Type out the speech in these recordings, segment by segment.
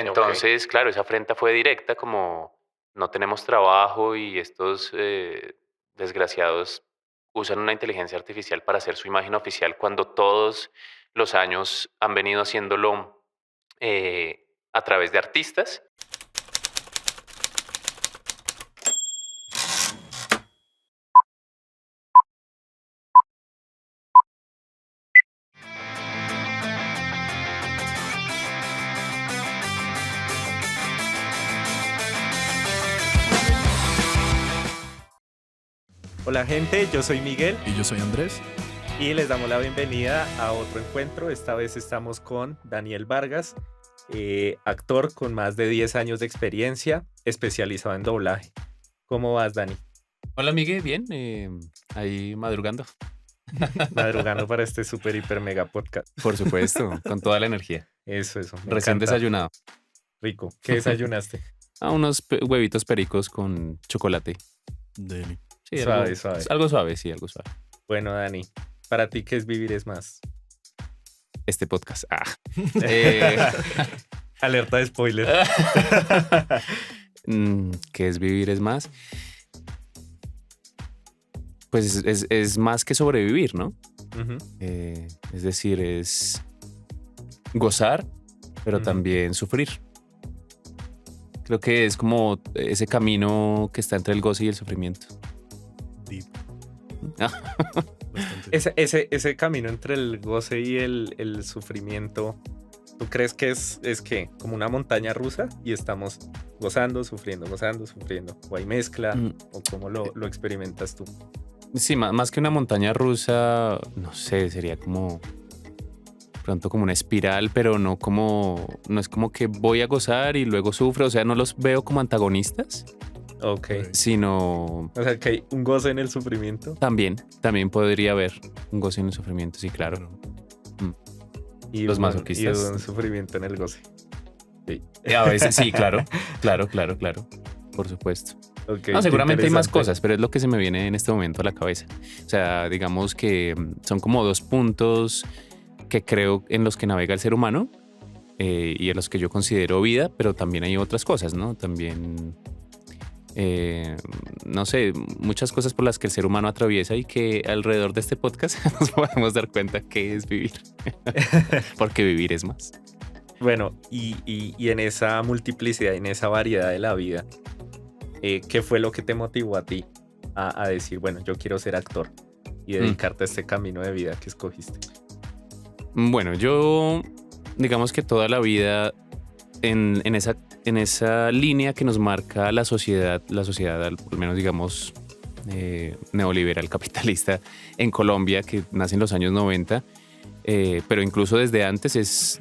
Entonces, claro, esa afrenta fue directa, como no tenemos trabajo y estos desgraciados usan una inteligencia artificial para hacer su imagen oficial cuando todos los años han venido haciéndolo a través de artistas. Hola gente, yo soy Miguel Y yo soy Andrés. y les damos la bienvenida a otro encuentro. Esta vez estamos con Daniel Vargas, actor con más de 10 años de experiencia, especializado en doblaje. ¿Cómo vas, Dani? Hola, Miguel, bien, ahí madrugando. Madrugando para este super, hiper, mega podcast. Por supuesto, con toda la energía. Eso, me Recién encanta. desayunado. Rico. ¿Qué desayunaste? Unos huevitos pericos con chocolate. Deli. Sí, Suave, suave. Algo suave, sí, algo suave. Bueno, Dani, ¿para ti qué es vivir es más? Este podcast. Eh, Alerta de spoiler. ¿Qué es vivir es más? Pues es más que sobrevivir, ¿no? Ujú. Es decir, es gozar, pero Ujú. también sufrir. Creo que es como ese camino que está entre el goce y el sufrimiento. Deep. Bastante. Ese camino entre el goce y el sufrimiento, ¿tú crees que es que como una montaña rusa y estamos gozando, sufriendo? ¿O hay mezcla? Mm. ¿O cómo lo experimentas tú? Sí, más que una montaña rusa, no sé, sería como pronto como una espiral, pero no es como que voy a gozar y luego sufro, o sea, no los veo como antagonistas, Ok. sino O sea, que hay un goce en el sufrimiento también podría haber un goce en el sufrimiento, sí, claro. y Los un- masoquistas. Y un sufrimiento en el goce. Sí. A veces sí, claro, por supuesto. Ok, No, qué seguramente hay más interesante. cosas, pero es lo que se me viene en este momento a la cabeza. O sea, digamos que son como dos puntos que creo en los que navega el ser humano y en los que yo considero vida, pero también hay otras cosas, ¿no? También, no sé, muchas cosas por las que el ser humano atraviesa y que alrededor de este podcast nos podemos dar cuenta qué es vivir. Porque vivir es más. Bueno, y en esa multiplicidad, en esa variedad de la vida, ¿qué fue lo que te motivó a ti a decir, bueno, yo quiero ser actor y dedicarte a este camino de vida que escogiste? Bueno, yo digamos que toda la vida en esa línea que nos marca la sociedad, al menos digamos neoliberal capitalista en Colombia, que nace en los años 90, pero incluso desde antes es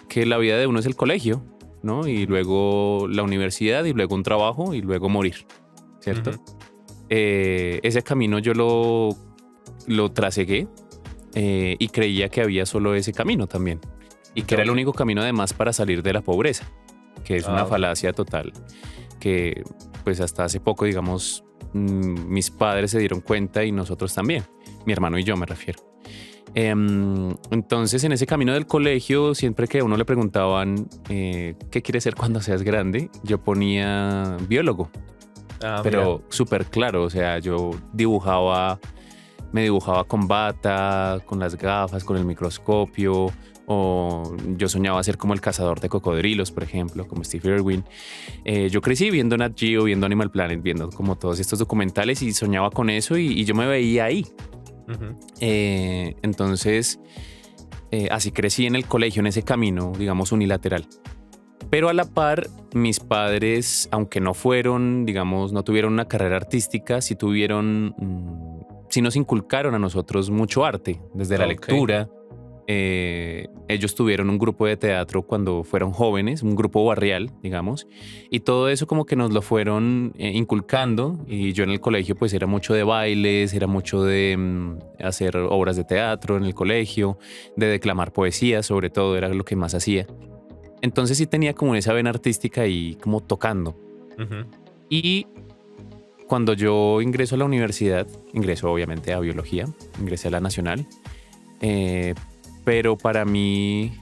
que la vida de uno es el colegio, ¿no? Y luego la universidad y luego un trabajo y luego morir, ¿cierto? Ujú. Ese camino yo lo trasegué y creía que había solo ese camino también. Y que era el único camino además para salir de la pobreza, que es una Ok. falacia total, que pues hasta hace poco, digamos, mis padres se dieron cuenta y nosotros también, mi hermano y yo me refiero. Entonces en ese camino del colegio, siempre que a uno le preguntaban ¿qué quieres ser cuando seas grande? Yo ponía biólogo, pero súper claro, o sea, yo me dibujaba con bata, con las gafas, con el microscopio, o yo soñaba ser como el cazador de cocodrilos, por ejemplo, como Steve Irwin. Yo crecí viendo Nat Geo, viendo Animal Planet, viendo como todos estos documentales y soñaba con eso y yo me veía ahí. Ujú. Entonces, así crecí en el colegio, en ese camino, digamos, unilateral. Pero a la par, mis padres, aunque no fueron, digamos, no tuvieron una carrera artística, sí nos inculcaron a nosotros mucho arte, desde la Ok. lectura. Ellos tuvieron un grupo de teatro cuando fueron jóvenes, un grupo barrial, digamos, y todo eso como que nos lo fueron inculcando, y yo en el colegio pues era mucho de bailes, era mucho de hacer obras de teatro en el colegio, de declamar poesía, sobre todo era lo que más hacía. Entonces sí tenía como esa vena artística y como tocando. Ujú. Y cuando yo ingreso a la universidad, ingreso obviamente a biología, ingresé a la Nacional, pero para mí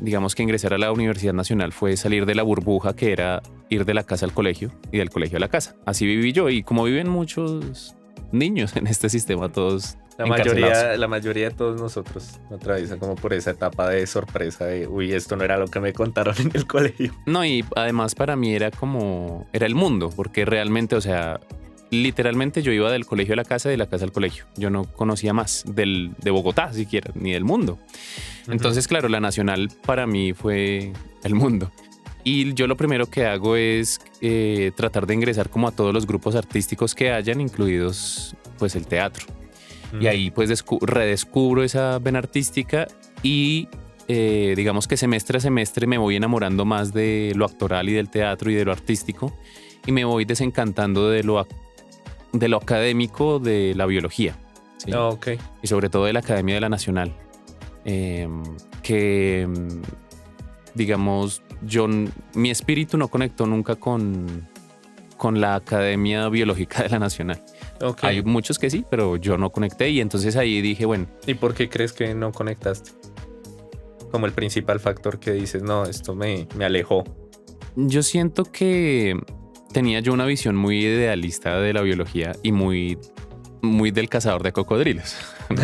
digamos que ingresar a la Universidad Nacional fue salir de la burbuja que era ir de la casa al colegio y del colegio a la casa. Así viví yo y como viven muchos niños en este sistema, todos La mayoría de todos nosotros atraviesan como por esa etapa de sorpresa de, uy, esto no era lo que me contaron en el colegio. No, y además para mí era el mundo, porque realmente, o sea, literalmente yo iba del colegio a la casa y de la casa al colegio. Yo no conocía más de Bogotá siquiera, ni del mundo. Entonces, claro, la Nacional para mí fue el mundo. Y yo lo primero que hago es tratar de ingresar como a todos los grupos artísticos que hayan, incluidos pues el teatro. Y ahí pues redescubro esa vena artística y digamos que semestre a semestre me voy enamorando más de lo actoral y del teatro y de lo artístico y me voy desencantando de lo académico de la biología. ¿Sí? Oh, okay. Y sobre todo de la Academia de la Nacional. Que digamos mi espíritu no conectó nunca con la Academia Biológica de la Nacional. Okay. Hay muchos que sí, pero yo no conecté y entonces ahí dije, bueno. ¿Y por qué crees que no conectaste? Como el principal factor que dices, no, esto me alejó. Yo siento que tenía yo una visión muy idealista de la biología y muy del cazador de cocodrilos. ¿Como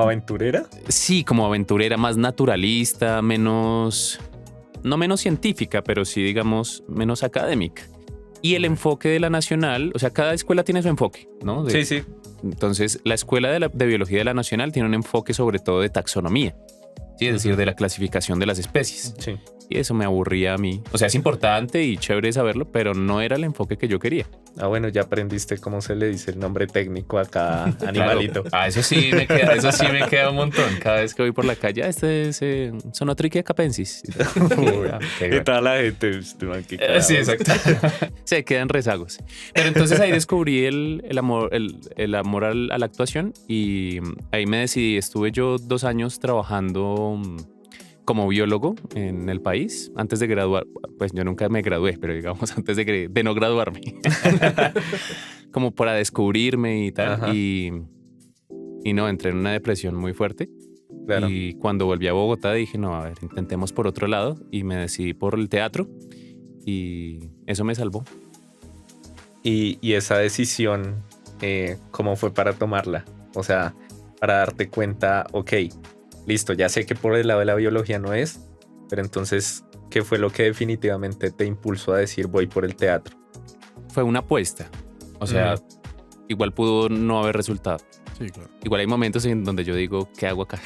aventurera? Sí, como aventurera, más naturalista, no menos científica, pero sí, digamos, menos académica. Y el enfoque de la Nacional, o sea, cada escuela tiene su enfoque, ¿no? Sí. Entonces, la escuela de biología de la Nacional tiene un enfoque sobre todo de taxonomía, ¿sí? Es decir, de la clasificación de las especies. Sí. Y eso me aburría a mí. O sea, es importante y chévere saberlo, pero no era el enfoque que yo quería. Ah, bueno, ya aprendiste cómo se le dice el nombre técnico a cada animalito. Claro. Eso sí me queda un montón. Cada vez que voy por la calle, este es Sonotrichia capensis. Y toda la gente. Sí, exacto. Se quedan rezagos. Pero entonces ahí descubrí el amor a la actuación y ahí me decidí. Estuve yo 2 años trabajando como biólogo en el país antes de graduar. Pues yo nunca me gradué, pero digamos antes de no graduarme. Como para descubrirme y tal. Y no, entré en una depresión muy fuerte. Claro. Y cuando volví a Bogotá dije, no, a ver, intentemos por otro lado. Y me decidí por el teatro y eso me salvó. Y esa decisión, ¿cómo fue para tomarla? O sea, para darte cuenta, ok, listo, ya sé que por el lado de la biología no es, pero entonces, ¿qué fue lo que definitivamente te impulsó a decir voy por el teatro? Fue una apuesta. O sea, igual pudo no haber resultado. Sí, claro. Igual hay momentos en donde yo digo, ¿qué hago acá?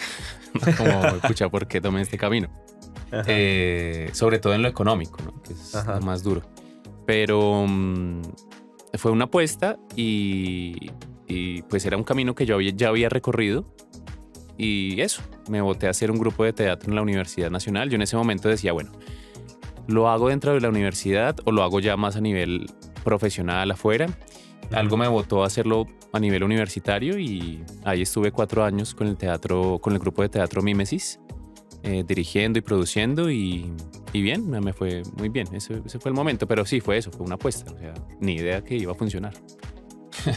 Como, escucha, ¿por qué tomé este camino? Sobre todo en lo económico, ¿no? Que es lo más duro. Pero fue una apuesta y pues era un camino que yo ya había recorrido. Y eso, me boté a hacer un grupo de teatro en la Universidad Nacional. Yo en ese momento decía, bueno, ¿lo hago dentro de la universidad o lo hago ya más a nivel profesional afuera? Algo me botó a hacerlo a nivel universitario y ahí estuve 4 años con el grupo de teatro Mímesis, dirigiendo y produciendo y bien, me fue muy bien. Ese fue el momento, pero sí, fue una apuesta. O sea, ni idea que iba a funcionar.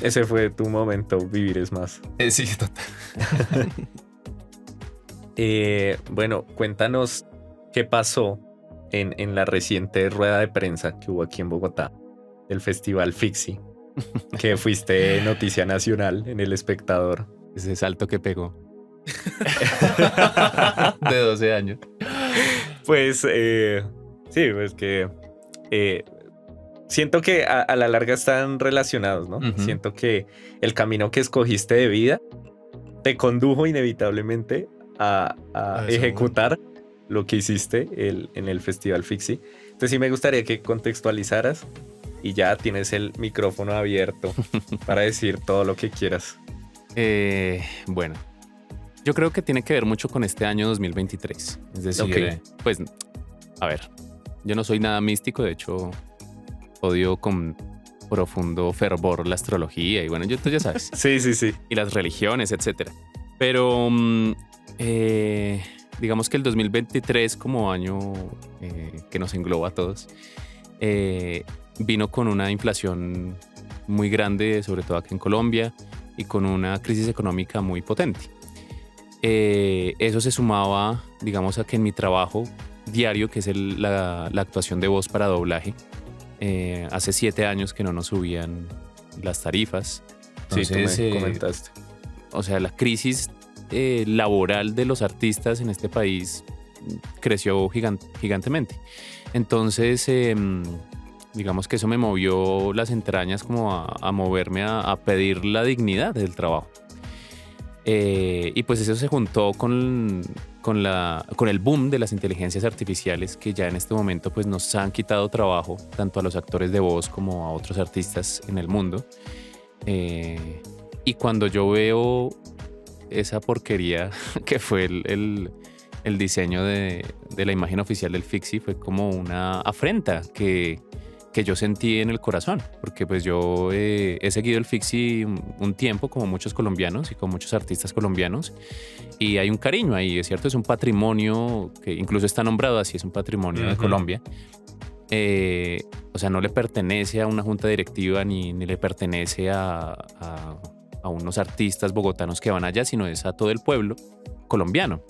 Ese fue tu momento, vivir es más. Sí, total. Bueno, cuéntanos qué pasó en la reciente rueda de prensa que hubo aquí en Bogotá, del Festival Fixi, que fuiste noticia nacional en El Espectador. Ese salto que pegó. De 12 años. Pues sí, pues que siento que a la larga están relacionados, ¿no? Siento que el camino que escogiste de vida te condujo inevitablemente a ejecutar lo que hiciste en el Festival Fixi. Entonces sí me gustaría que contextualizaras y ya tienes el micrófono abierto para decir todo lo que quieras. Bueno, yo creo que tiene que ver mucho con este año 2023. Es decir, pues, a ver, yo no soy nada místico, de hecho, odio con profundo fervor la astrología y bueno, tú ya sabes. Sí. Y las religiones, etcétera. Pero digamos que el 2023 como año que nos engloba a todos, vino con una inflación muy grande, sobre todo aquí en Colombia, y con una crisis económica muy potente. Eso se sumaba, digamos, a que en mi trabajo diario, que es la actuación de voz para doblaje, hace 7 años que no nos subían las tarifas. Entonces, sí, tú me comentaste. O sea, la crisis laboral de los artistas en este país creció gigantemente. Entonces, digamos que eso me movió las entrañas como a moverme a pedir la dignidad del trabajo. Y pues eso se juntó con el boom de las inteligencias artificiales, que ya en este momento pues nos han quitado trabajo tanto a los actores de voz como a otros artistas en el mundo. Y cuando yo veo esa porquería que fue el diseño de la imagen oficial del Fixi, fue como una afrenta que yo sentí en el corazón, porque pues yo he seguido el Fixi un tiempo, como muchos colombianos y con muchos artistas colombianos, y hay un cariño ahí, es cierto, es un patrimonio que incluso está nombrado así, es un patrimonio de Colombia. O sea, no le pertenece a una junta directiva ni le pertenece a unos artistas bogotanos que van allá, sino es a todo el pueblo colombiano.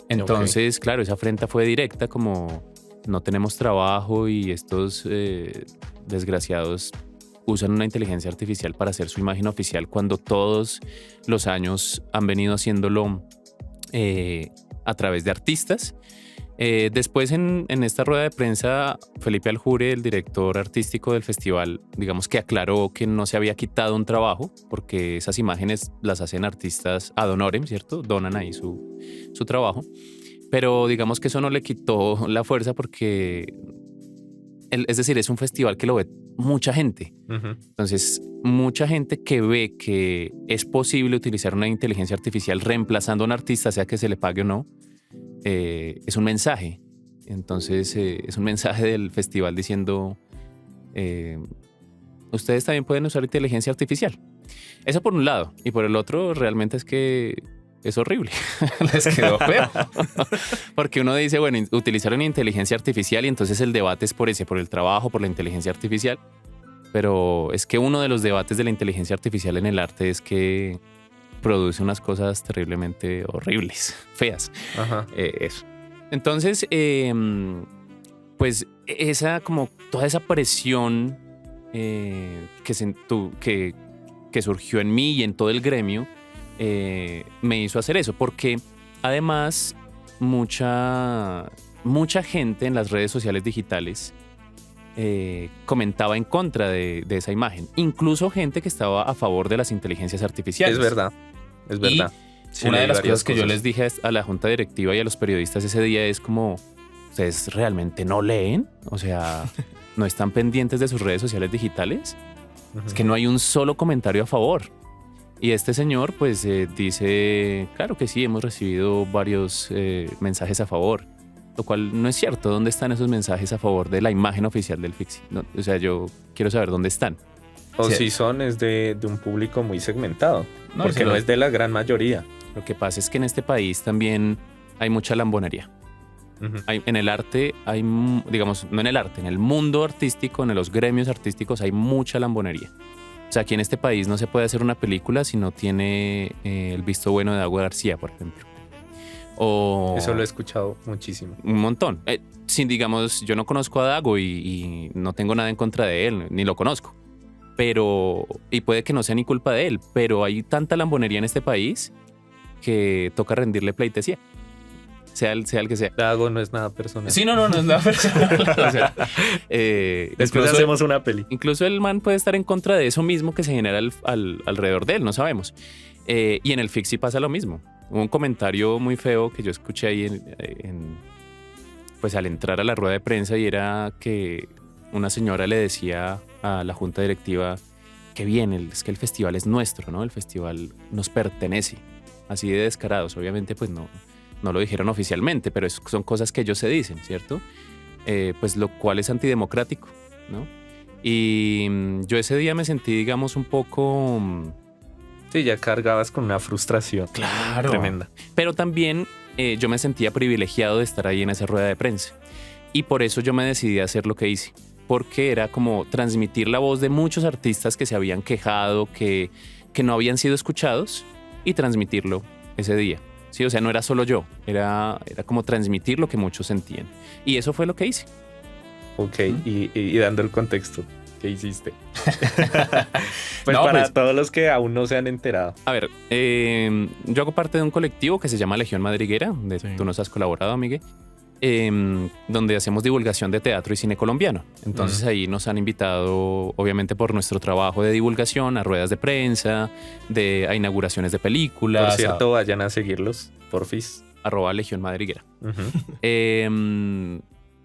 Entonces, claro, esa afrenta fue directa, como no tenemos trabajo y estos desgraciados usan una inteligencia artificial para hacer su imagen oficial, cuando todos los años han venido haciéndolo a través de artistas. Después en esta rueda de prensa, Felipe Aljure, el director artístico del festival, digamos que aclaró que no se había quitado un trabajo, porque esas imágenes las hacen artistas ad honorem, ¿cierto? Donan ahí su trabajo. Pero digamos que eso no le quitó la fuerza, porque, es decir, es un festival que lo ve mucha gente. Entonces, mucha gente que ve que es posible utilizar una inteligencia artificial reemplazando a un artista, sea que se le pague o no, es un mensaje. Entonces, es un mensaje del festival diciendo, ustedes también pueden usar inteligencia artificial. Eso por un lado. Y por el otro, realmente es que es horrible. Les quedó feo. Porque uno dice, bueno, utilizaron inteligencia artificial y entonces el debate es por el trabajo, por la inteligencia artificial. Pero es que uno de los debates de la inteligencia artificial en el arte es que produce unas cosas terriblemente horribles, feas. Eso. Entonces, pues toda esa presión que surgió en mí y en todo el gremio, me hizo hacer eso, porque además mucha gente en las redes sociales digitales comentaba en contra de esa imagen, incluso gente que estaba a favor de las inteligencias artificiales. Es verdad. Sí, una de las cosas que yo les dije a la junta directiva y a los periodistas ese día es como, ¿ustedes realmente no leen? O sea, ¿no están pendientes de sus redes sociales digitales? Es que no hay un solo comentario a favor. Y este señor pues dice, claro que sí, hemos recibido varios mensajes a favor, lo cual no es cierto. ¿Dónde están esos mensajes a favor de la imagen oficial del Fixi? No, o sea, yo quiero saber dónde están. O si son, es de un público muy segmentado, porque no es de la gran mayoría. Lo que pasa es que en este país también hay mucha lambonería. En el arte hay, digamos, no en el arte, en el mundo artístico, en los gremios artísticos hay mucha lambonería. O sea, aquí en este país no se puede hacer una película si no tiene el visto bueno de Dago García, por ejemplo. Eso lo he escuchado muchísimo. Un montón. Digamos, yo no conozco a Dago y no tengo nada en contra de él, ni lo conozco. Y puede que no sea ni culpa de él, pero hay tanta lambonería en este país que toca rendirle pleitesía. Sea el que sea. Dago no es nada personal. Sí, no es nada personal. O sea, después hacemos una peli. Incluso el man puede estar en contra de eso mismo que se genera alrededor de él, no sabemos. Y en el Fixi pasa lo mismo. Hubo un comentario muy feo que yo escuché ahí pues al entrar a la rueda de prensa, y era que una señora le decía a la junta directiva que bien, es que el festival es nuestro, ¿no? El festival nos pertenece. Así de descarados. Obviamente pues no lo dijeron oficialmente, pero son cosas que ellos se dicen, ¿cierto? Pues lo cual es antidemocrático, ¿no? Y yo ese día me sentí, digamos, un poco... Sí, ya cargabas con una frustración. Claro. Tremenda. Pero también yo me sentía privilegiado de estar ahí en esa rueda de prensa. Y por eso yo me decidí a hacer lo que hice. Porque era como transmitir la voz de muchos artistas que se habían quejado, que no habían sido escuchados, y transmitirlo ese día. Sí, o sea, no era solo yo, era como transmitir lo que muchos sentían. Y eso fue lo que hice. Ok, y dando el contexto, ¿qué hiciste? Pues para todos los que aún no se han enterado. A ver, yo hago parte de un colectivo que se llama Legión Madriguera, donde tú nos has colaborado, Miguel, donde hacemos divulgación de teatro y cine colombiano. Entonces ahí nos han invitado, obviamente por nuestro trabajo de divulgación, a ruedas de prensa, a inauguraciones de películas. Por cierto, vayan a seguirlos, porfis. @Legión Madriguera.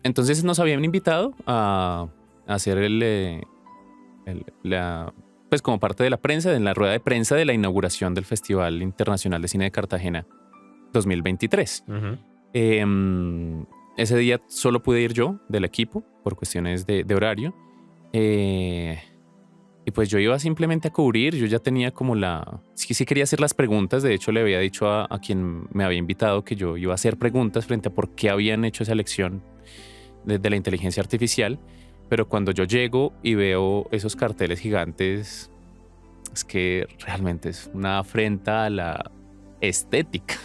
Entonces nos habían invitado a hacer pues como parte de la prensa, en la rueda de prensa de la inauguración del Festival Internacional de Cine de Cartagena 2023. Ese día solo pude ir yo del equipo por cuestiones de horario. Y pues yo iba simplemente a cubrir. Yo ya tenía como sí quería hacer las preguntas. De hecho, le había dicho a quien me había invitado que yo iba a hacer preguntas frente a por qué habían hecho esa elección de la inteligencia artificial. Pero cuando yo llego y veo esos carteles gigantes, es que realmente es una afrenta a la estética.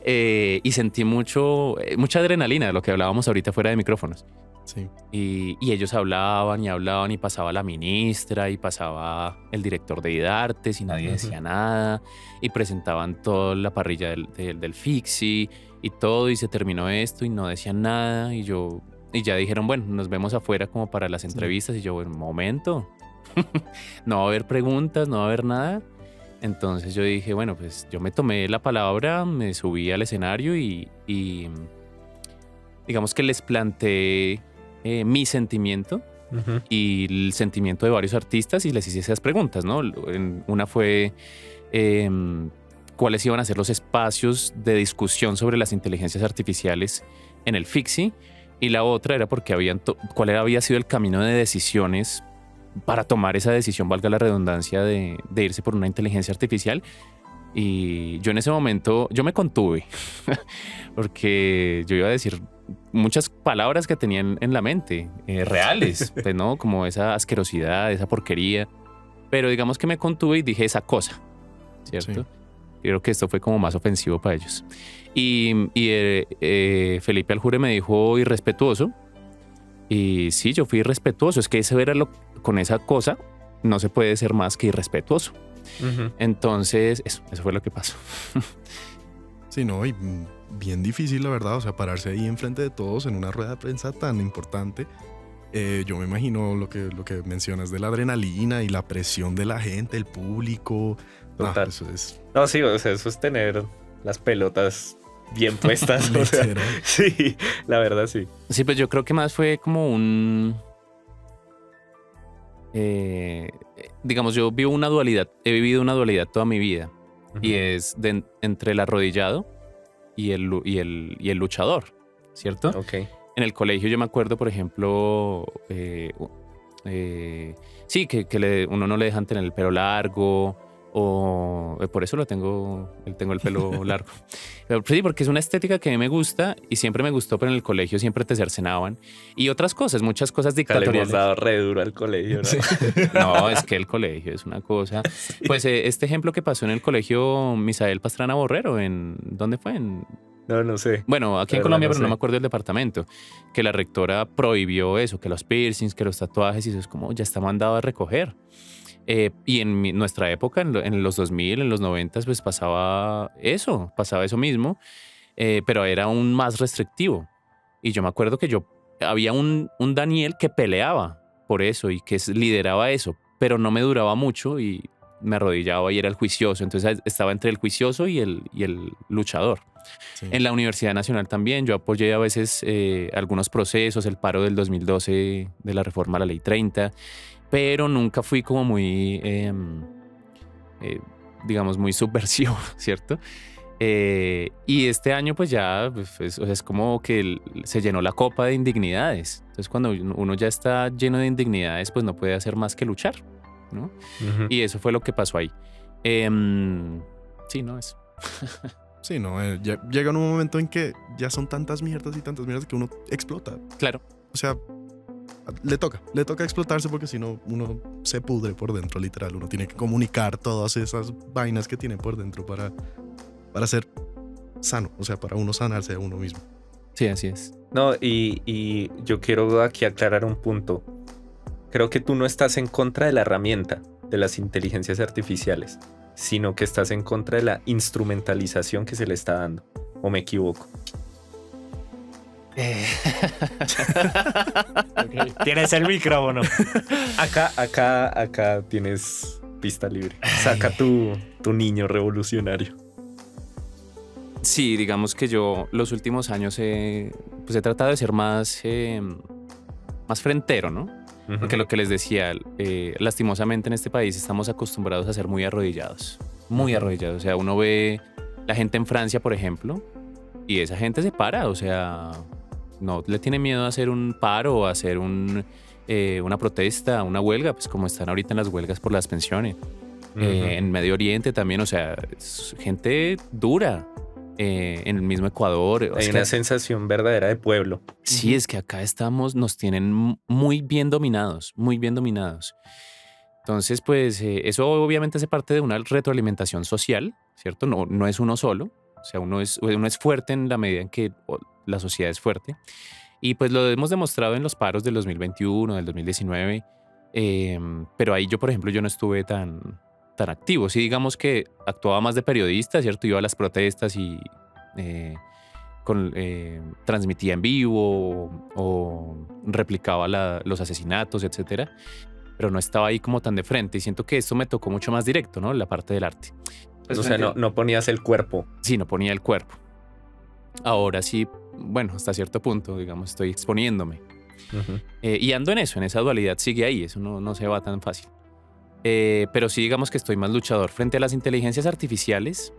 Y sentí mucha adrenalina, de lo que hablábamos ahorita fuera de micrófonos. Sí. Y ellos hablaban y pasaba la ministra y pasaba el director de IDARTES y nadie decía nada, y presentaban toda la parrilla del FICSI y todo, y se terminó esto y no decían nada, y ya dijeron, bueno, nos vemos afuera como para las entrevistas. Y yo, bueno, un momento, no va a haber preguntas, no va a haber nada. Entonces yo dije, bueno, pues yo me tomé la palabra, me subí al escenario y digamos que les planteé mi sentimiento y el sentimiento de varios artistas, y les hice esas preguntas, ¿no? Una fue cuáles iban a ser los espacios de discusión sobre las inteligencias artificiales en el FICSI, y la otra era cuál había sido el camino de decisiones para tomar esa decisión, valga la redundancia, de irse por una inteligencia artificial. Y yo en ese momento, yo me contuve porque yo iba a decir muchas palabras que tenía en la mente, reales, pues, ¿no? Como esa asquerosidad, esa porquería. Pero digamos que me contuve y dije esa cosa, ¿cierto? Sí. Creo que esto fue como más ofensivo para ellos. Y Felipe Aljure me dijo irrespetuoso. Y sí, yo fui irrespetuoso. Es que con esa cosa no se puede ser más que irrespetuoso. Entonces, eso fue lo que pasó. Sí, no, y bien difícil, la verdad. O sea, pararse ahí enfrente de todos en una rueda de prensa tan importante. Yo me imagino lo que mencionas de la adrenalina y la presión de la gente, el público. Total. Eso es... No, sí, o sea, eso es tener las pelotas bien puestas. O sea, sí, la verdad sí. Sí, pues yo creo que más fue como digamos, yo vivo una dualidad, he vivido una dualidad toda mi vida, y es entre el arrodillado y el luchador, ¿cierto? Okay. En el colegio yo me acuerdo, por ejemplo, sí, que uno no le dejan tener el pelo largo, o por eso tengo el pelo largo. Pero sí, porque es una estética que a mí me gusta y siempre me gustó, pero en el colegio siempre te cercenaban. Y otras cosas, muchas cosas dictatoriales. Le hemos dado re duro al colegio, ¿no? Sí. No, es que el colegio es una cosa. Sí. Pues este ejemplo que pasó en el colegio Misael Pastrana Borrero, ¿dónde fue? No sé. Bueno, aquí en Colombia, pero no me acuerdo del departamento. Que la rectora prohibió eso, que los piercings, que los tatuajes, y eso es como ya está mandado a recoger. Y en nuestra época, en los 2000, en los 90, pues pasaba eso mismo, pero era aún más restrictivo. Y yo me acuerdo que había un Daniel que peleaba por eso y que lideraba eso, pero no me duraba mucho y me arrodillaba y era el juicioso. Entonces estaba entre el juicioso y el luchador. Sí. En la Universidad Nacional también yo apoyé a veces algunos procesos, el paro del 2012 de la reforma a la Ley 30, pero nunca fui como muy, digamos, muy subversivo, ¿cierto? Y este año pues ya pues, o sea, es como que se llenó la copa de indignidades. Entonces cuando uno ya está lleno de indignidades, pues no puede hacer más que luchar, ¿no? Y eso fue lo que pasó ahí. Sí, no, eso. Sí, no, llega un momento en que ya son tantas mierdas que uno explota. Claro. O sea, le toca explotarse, porque si no uno se pudre por dentro, literal. Uno tiene que comunicar todas esas vainas que tiene por dentro para ser sano, o sea, para uno sanarse a uno mismo. Sí, así es. No, y yo quiero aquí aclarar un punto. Creo que tú no estás en contra de la herramienta de las inteligencias artificiales, sino que estás en contra de la instrumentalización que se le está dando. ¿O me equivoco? Okay. Tienes el micrófono. Acá tienes pista libre. Saca tu niño revolucionario. Sí, digamos que yo los últimos años pues he tratado de ser más frentero, ¿no? Uh-huh. Porque lo que les decía, lastimosamente en este país estamos acostumbrados a ser muy arrodillados. Muy arrodillados. O sea, uno ve la gente en Francia, por ejemplo, y esa gente se para. O sea, no le tiene miedo a hacer un paro, a hacer una protesta, una huelga, pues como están ahorita en las huelgas por las pensiones. Uh-huh. En Medio Oriente también, o sea, es gente dura. En el mismo Ecuador. Hay una sensación verdadera de pueblo. Sí, es que acá nos tienen muy bien dominados, muy bien dominados. Entonces, pues eso obviamente hace parte de una retroalimentación social, ¿cierto? No es uno solo, o sea, uno es fuerte en la medida en que la sociedad es fuerte. Y pues lo hemos demostrado en los paros del 2021, del 2019, pero ahí yo, por ejemplo, yo no estuve tan activo. Sí, digamos que actuaba más de periodista, ¿cierto? Iba a las protestas y transmitía en vivo o replicaba los asesinatos, etcétera. Pero no estaba ahí como tan de frente y siento que esto me tocó mucho más directo, ¿no? La parte del arte. Pues, o sea, no ponías el cuerpo. Sí, no ponía el cuerpo. Ahora sí, bueno, hasta cierto punto, digamos, estoy exponiéndome. Uh-huh. Y ando en eso, en esa dualidad sigue ahí, eso no se va tan fácil. Pero sí, digamos que estoy más luchador frente a las inteligencias artificiales.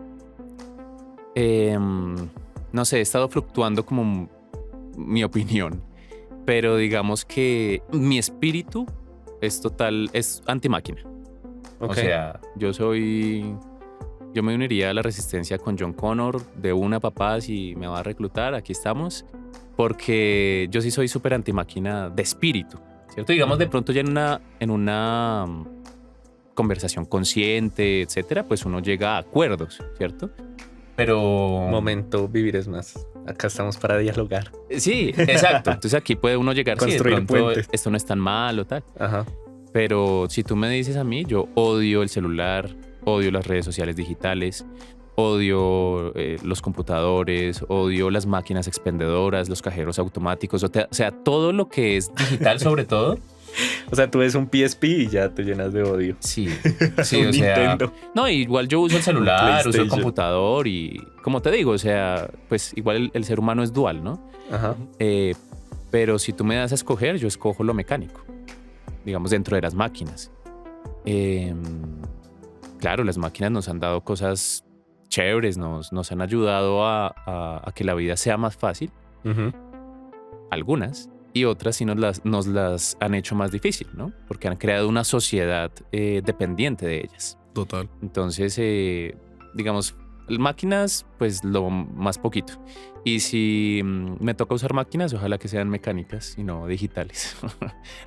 No sé, he estado fluctuando como mi opinión, pero digamos que mi espíritu es antimáquina. Okay. O sea, yo me uniría a la resistencia con John Connor de una, papá, si me va a reclutar, aquí estamos, porque yo sí soy súper antimáquina de espíritu, ¿cierto? Digamos, de pronto ya en una conversación consciente, etcétera, pues uno llega a acuerdos, ¿cierto? Pero... Momento, vivir es más. Acá estamos para dialogar. Sí, exacto. Entonces aquí puede uno llegar, construir sí, de pronto puentes. Esto no es tan malo, tal. Ajá. Pero si tú me dices a mí, yo odio el celular, odio las redes sociales digitales, odio los computadores, odio las máquinas expendedoras, los cajeros automáticos, o sea, todo lo que es digital sobre todo. O sea, tú ves un PSP y ya te llenas de odio. Sí, Un o sea, Nintendo. no, igual yo uso el celular, uso el PlayStation. computador y, como te digo, o sea, pues igual el ser humano es dual, ¿no? Ajá. Pero si tú me das a escoger, yo escojo lo mecánico, digamos, dentro de las máquinas. Claro, las máquinas nos han dado cosas chéveres, nos han ayudado a que la vida sea más fácil, Uh-huh. algunas, y otras sí nos las han hecho más difícil, ¿no? Porque han creado una sociedad dependiente de ellas. Total. Entonces, digamos, máquinas, pues lo más poquito. Y si me toca usar máquinas, ojalá que sean mecánicas y no digitales.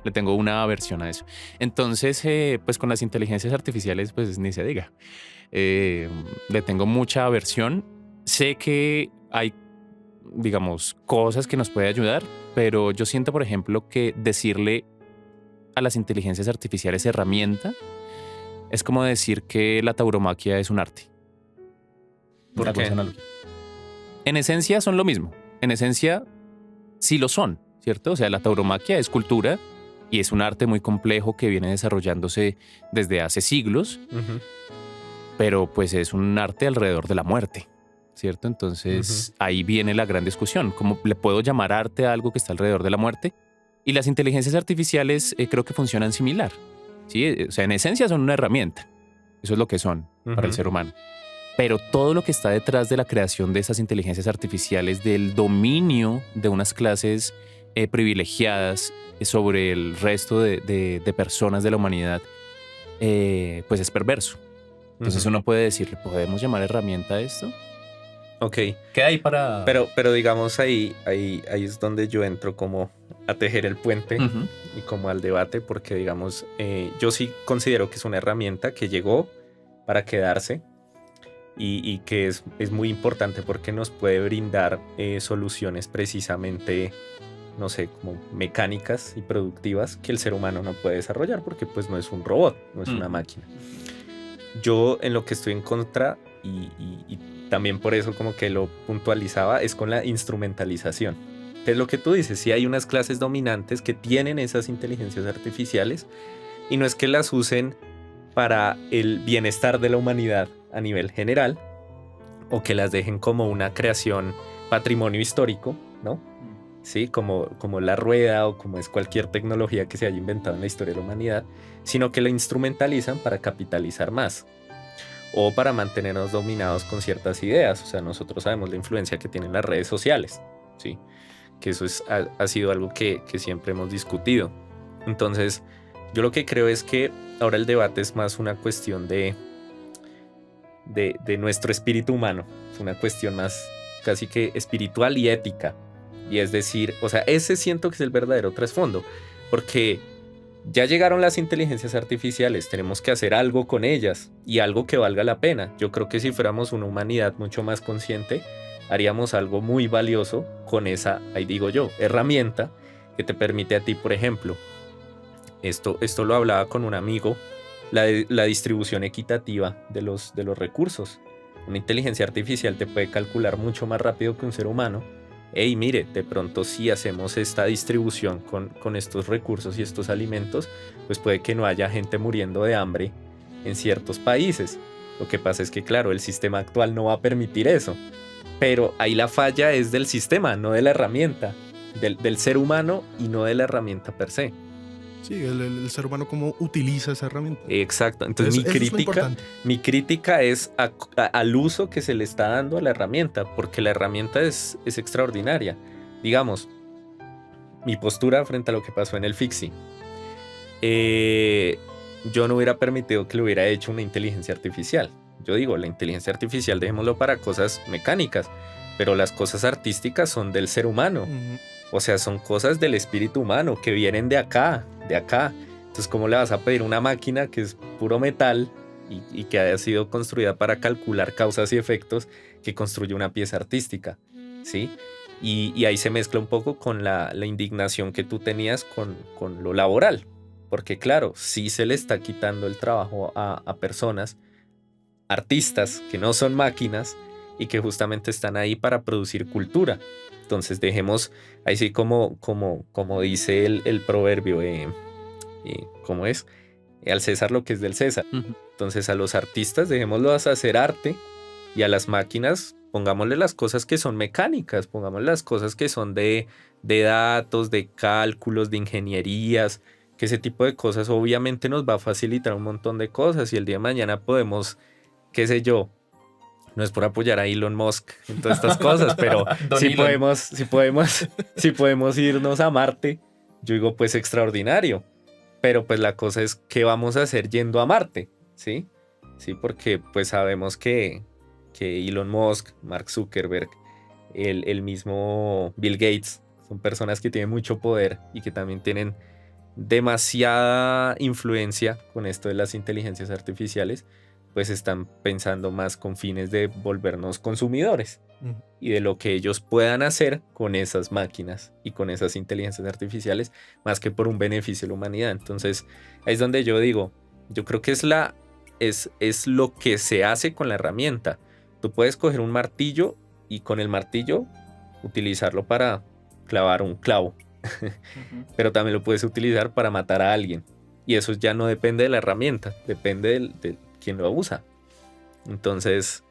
Le tengo una aversión a eso. Entonces, pues con las inteligencias artificiales, pues ni se diga. Le tengo mucha aversión. Sé que hay, digamos, cosas que nos puede ayudar, pero yo siento, por ejemplo, que decirle a las inteligencias artificiales herramienta es como decir que la tauromaquia es un arte. ¿Por qué? En esencia son lo mismo. En esencia sí lo son, ¿cierto? O sea, la tauromaquia es cultura y es un arte muy complejo que viene desarrollándose desde hace siglos, Uh-huh. pero pues es un arte alrededor de la muerte, ¿cierto? Entonces ahí viene la gran discusión. ¿Cómo le puedo llamar arte a algo que está alrededor de la muerte? Y las inteligencias artificiales creo que funcionan similar, ¿sí? O sea, en esencia son una herramienta. Eso es lo que son para el ser humano. Pero todo lo que está detrás de la creación de esas inteligencias artificiales, del dominio de unas clases privilegiadas sobre el resto de personas de la humanidad, pues es perverso. Entonces uno puede decirle, ¿podemos llamar herramienta a esto? Ok. ¿Qué hay para...? Pero digamos ahí es donde yo entro como a tejer el puente y como al debate, porque digamos, yo sí considero que es una herramienta que llegó para quedarse. y que es muy importante porque nos puede brindar soluciones precisamente, no sé, como mecánicas y productivas que el ser humano no puede desarrollar porque pues no es un robot, no es una máquina. Yo en lo que estoy en contra y también por eso como que lo puntualizaba es con la instrumentalización. Que es lo que tú dices, sí hay unas clases dominantes que tienen esas inteligencias artificiales y no es que las usen para el bienestar de la humanidad a nivel general o que las dejen como una creación patrimonio histórico, ¿no? Sí, como la rueda o como es cualquier tecnología que se haya inventado en la historia de la humanidad, sino que la instrumentalizan para capitalizar más o para mantenernos dominados con ciertas ideas. O sea, nosotros sabemos la influencia que tienen las redes sociales, ¿sí? Que eso ha sido algo que siempre hemos discutido. Entonces, yo lo que creo es que ahora el debate es más una cuestión de nuestro espíritu humano. Es una cuestión más casi que espiritual y ética. Y es decir, o sea, ese siento que es el verdadero trasfondo. Porque ya llegaron las inteligencias artificiales, tenemos que hacer algo con ellas y algo que valga la pena. Yo creo que si fuéramos una humanidad mucho más consciente, haríamos algo muy valioso con esa, ahí digo yo, herramienta que te permite a ti, por ejemplo, esto lo hablaba con un amigo, la distribución equitativa de los recursos. Una inteligencia artificial te puede calcular mucho más rápido que un ser humano. Hey, mire, de pronto si hacemos esta distribución con estos recursos y estos alimentos, pues puede que no haya gente muriendo de hambre en ciertos países. Lo que pasa es que, claro, el sistema actual no va a permitir eso. Pero ahí la falla es del sistema, no de la herramienta, del ser humano y no de la herramienta per se. Sí, el ser humano cómo utiliza esa herramienta. Exacto. Entonces mi crítica es al uso que se le está dando a la herramienta, porque la herramienta es extraordinaria. Digamos, mi postura frente a lo que pasó en el Fixi. Yo no hubiera permitido que lo hubiera hecho una inteligencia artificial. Yo digo, la inteligencia artificial dejémoslo para cosas mecánicas, pero las cosas artísticas son del ser humano. O sea, son cosas del espíritu humano que vienen de acá. Entonces, ¿cómo le vas a pedir a una máquina que es puro metal y que haya sido construida para calcular causas y efectos que construye una pieza artística? ¿Sí? Y ahí se mezcla un poco con la indignación que tú tenías con lo laboral. Porque claro, sí se le está quitando el trabajo a personas, artistas que no son máquinas y que justamente están ahí para producir cultura. Entonces dejemos, ahí sí como dice el proverbio, ¿cómo es? Al César lo que es del César. Entonces a los artistas dejémoslos hacer arte y a las máquinas pongámosle las cosas que son mecánicas, pongámosle las cosas que son de datos, de cálculos, de ingenierías, que ese tipo de cosas obviamente nos va a facilitar un montón de cosas y el día de mañana podemos, qué sé yo, no es por apoyar a Elon Musk en todas estas cosas, pero si podemos irnos a Marte, yo digo pues extraordinario. Pero pues la cosa es qué vamos a hacer yendo a Marte, ¿sí? Sí, porque pues sabemos que Elon Musk, Mark Zuckerberg, el mismo Bill Gates, son personas que tienen mucho poder y que también tienen demasiada influencia con esto de las inteligencias artificiales, pues están pensando más con fines de volvernos consumidores y de lo que ellos puedan hacer con esas máquinas y con esas inteligencias artificiales, más que por un beneficio de la humanidad. Entonces, ahí es donde yo digo, yo creo que es lo que se hace con la herramienta. Tú puedes coger un martillo y con el martillo utilizarlo para clavar un clavo, pero también lo puedes utilizar para matar a alguien. Y eso ya no depende de la herramienta, depende de quien lo usa. Entonces,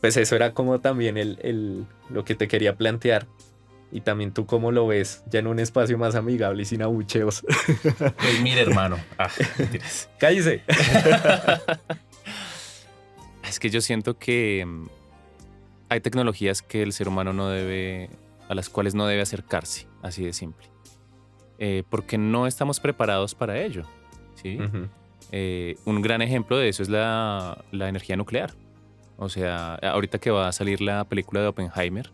pues eso era como también lo que te quería plantear. Y también tú cómo lo ves, ya en un espacio más amigable y sin abucheos. Pues mire, hermano. Mentiras. Cállese. Es que yo siento que hay tecnologías que el ser humano a las cuales no debe acercarse, así de simple. Porque no estamos preparados para ello, ¿sí? Un gran ejemplo de eso es la energía nuclear. O sea, ahorita que va a salir la película de Oppenheimer,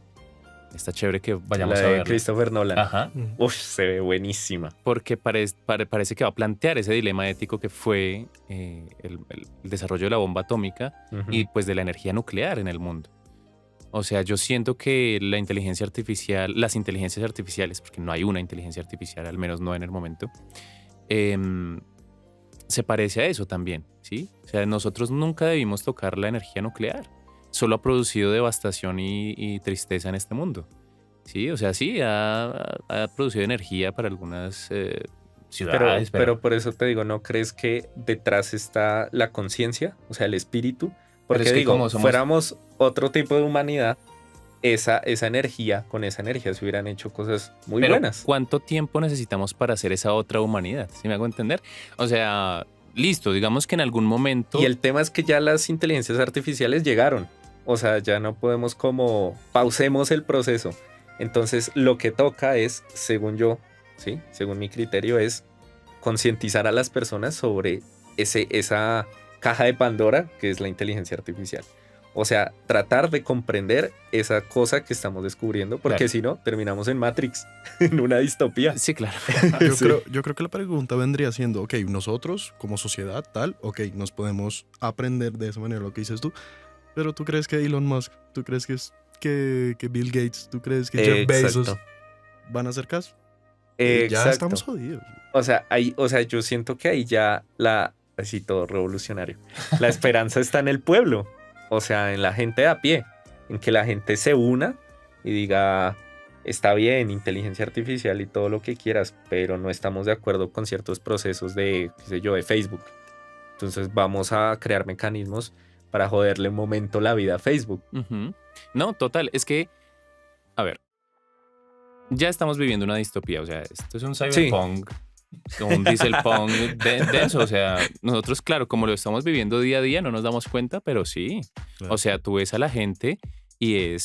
Está chévere que vayamos a ver. Christopher Nolan. Ajá. Uf, se ve buenísima. Porque parece que va a plantear ese dilema ético que fue el desarrollo de la bomba atómica y pues de la energía nuclear en el mundo. O sea, yo siento que las inteligencias artificiales, porque no hay una inteligencia artificial, al menos no en el momento, se parece a eso también, ¿sí? O sea, nosotros nunca debimos tocar la energía nuclear. Solo ha producido devastación y tristeza en este mundo. Sí, o sea, sí, ha producido energía para algunas ciudades. Pero por eso te digo, ¿no crees que detrás está la conciencia? O sea, el espíritu. Porque digo, como fuéramos otro tipo de humanidad, con esa energía se hubieran hecho cosas muy buenas. ¿Cuánto tiempo necesitamos para hacer esa otra humanidad? ¿Sí me hago entender? O sea, listo, digamos que en algún momento... Y el tema es que ya las inteligencias artificiales llegaron. O sea, ya no podemos como pausemos el proceso. Entonces, lo que toca es, según yo, ¿sí? Según mi criterio, es concientizar a las personas sobre esa caja de Pandora que es la inteligencia artificial. O sea, tratar de comprender esa cosa que estamos descubriendo, porque si no, terminamos en Matrix, en una distopía. Sí, claro. Yo creo que la pregunta vendría siendo, ok, nosotros como sociedad tal, ok, nos podemos aprender de esa manera lo que dices tú, pero ¿tú crees que Elon Musk, tú crees que Bill Gates, tú crees que Jeff Bezos van a hacer caso? Ya estamos jodidos. O sea, yo siento que ahí ya así todo revolucionario, la esperanza está en el pueblo. O sea, en la gente de a pie, en que la gente se una y diga, está bien, inteligencia artificial y todo lo que quieras, pero no estamos de acuerdo con ciertos procesos de Facebook. Entonces vamos a crear mecanismos para joderle un momento la vida a Facebook. No, total, es que, a ver, ya estamos viviendo una distopía, o sea, esto es un cyberpunk. Sí. Un dieselpunk denso, o sea, nosotros, claro, como lo estamos viviendo día a día, no nos damos cuenta, pero sí. Claro. O sea, tú ves a la gente y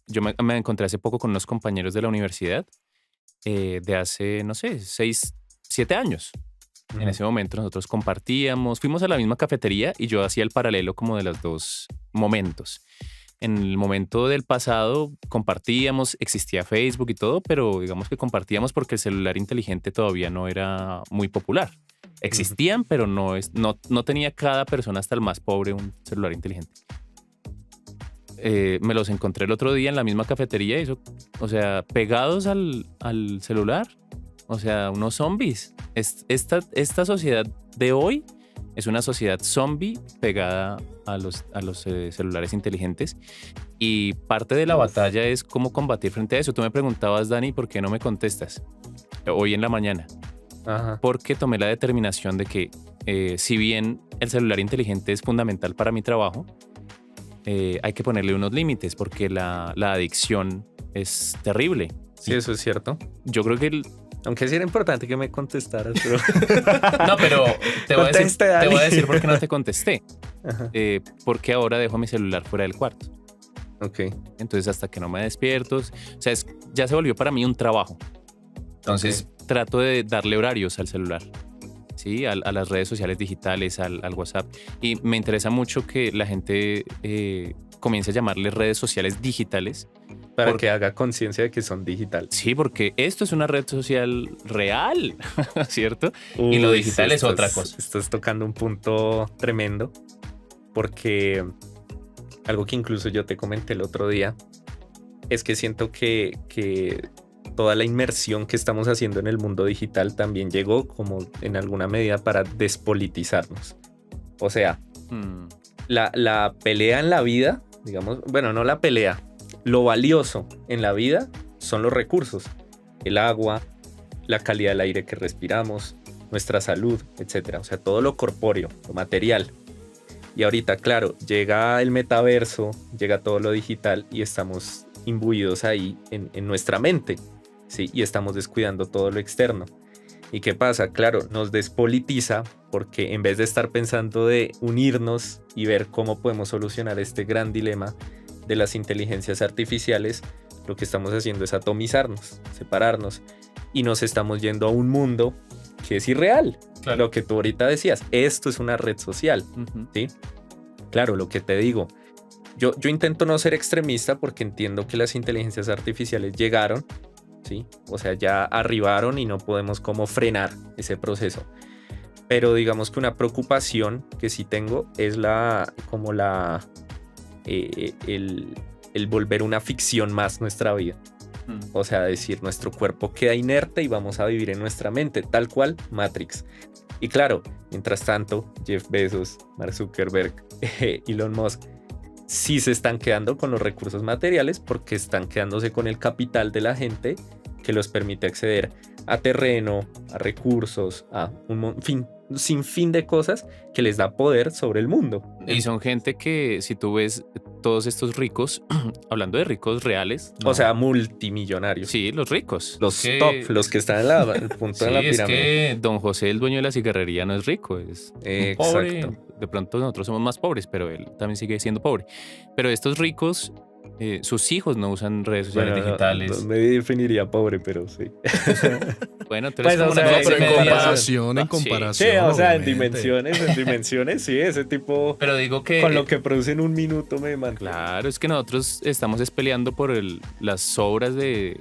yo me encontré hace poco con unos compañeros de la universidad de hace, no sé, 6, 7 años. En ese momento nosotros compartíamos, fuimos a la misma cafetería y yo hacía el paralelo como de los dos momentos. En el momento del pasado compartíamos, existía Facebook y todo, pero digamos que compartíamos porque el celular inteligente todavía no era muy popular. Existían, pero no tenía cada persona, hasta el más pobre, un celular inteligente. Me los encontré el otro día en la misma cafetería, o sea, pegados al celular, o sea, unos zombies. Esta sociedad de hoy es una sociedad zombie pegada a los celulares inteligentes, y parte de la batalla es cómo combatir frente a eso. Tú me preguntabas, Dani, ¿por qué no me contestas? Hoy en la mañana. Ajá. Porque tomé la determinación de que si bien el celular inteligente es fundamental para mi trabajo, hay que ponerle unos límites porque la adicción es terrible. Sí, eso es cierto. Yo creo que aunque sí era importante que me contestaras, pero... No, pero te voy a decir por qué no te contesté. Porque ahora dejo mi celular fuera del cuarto. Ok. Entonces, hasta que no me despierto, o sea, ya se volvió para mí un trabajo. Entonces, trato de darle horarios al celular, ¿sí? A las redes sociales digitales, al WhatsApp. Y me interesa mucho que la gente comience a llamarle redes sociales digitales. Para que haga conciencia de que son digitales. Sí, porque esto es una red social real, ¿cierto? Y lo digital es otra cosa. Estás tocando un punto tremendo, porque algo que incluso yo te comenté el otro día es que siento que toda la inmersión que estamos haciendo en el mundo digital también llegó como en alguna medida para despolitizarnos. O sea, la pelea en la vida, digamos, bueno, no la pelea, lo valioso en la vida son los recursos, el agua, la calidad del aire que respiramos, nuestra salud, etc. O sea, todo lo corpóreo, lo material. Y ahorita, claro, llega el metaverso, llega todo lo digital y estamos imbuidos ahí en nuestra mente, ¿sí? Y estamos descuidando todo lo externo. ¿Y qué pasa? Claro, nos despolitiza porque en vez de estar pensando de unirnos y ver cómo podemos solucionar este gran dilema de las inteligencias artificiales, lo que estamos haciendo es atomizarnos, separarnos, y nos estamos yendo a un mundo que es irreal. Claro. Lo que tú ahorita decías, esto es una red social, ¿sí? Claro, lo que te digo, yo intento no ser extremista porque entiendo que las inteligencias artificiales llegaron, ¿sí? O sea, ya arribaron y no podemos como frenar ese proceso. Pero digamos que una preocupación que sí tengo es el volver una ficción más nuestra vida. O sea, decir, nuestro cuerpo queda inerte y vamos a vivir en nuestra mente, tal cual Matrix. Y claro, mientras tanto, Jeff Bezos, Mark Zuckerberg, Elon Musk, sí se están quedando con los recursos materiales porque están quedándose con el capital de la gente que los permite acceder a terreno, a recursos, a un sinfín de cosas que les da poder sobre el mundo. Y son gente que, si tú ves todos estos ricos, hablando de ricos reales. O sea, multimillonarios. Sí, los ricos. Los top, los que están en el punto de la pirámide. Es que don José, el dueño de la cigarrería, no es rico, es pobre. De pronto nosotros somos más pobres, pero él también sigue siendo pobre. Pero estos ricos, sus hijos no usan redes sociales digitales. No me definiría pobre, pero sí. Bueno, tú eres como una pero clase en comparación. Sí, o sea, en obviamente. dimensiones, sí, ese tipo. Pero digo que con lo que produce en un minuto me manda. Claro, es que nosotros estamos peleando por las sobras del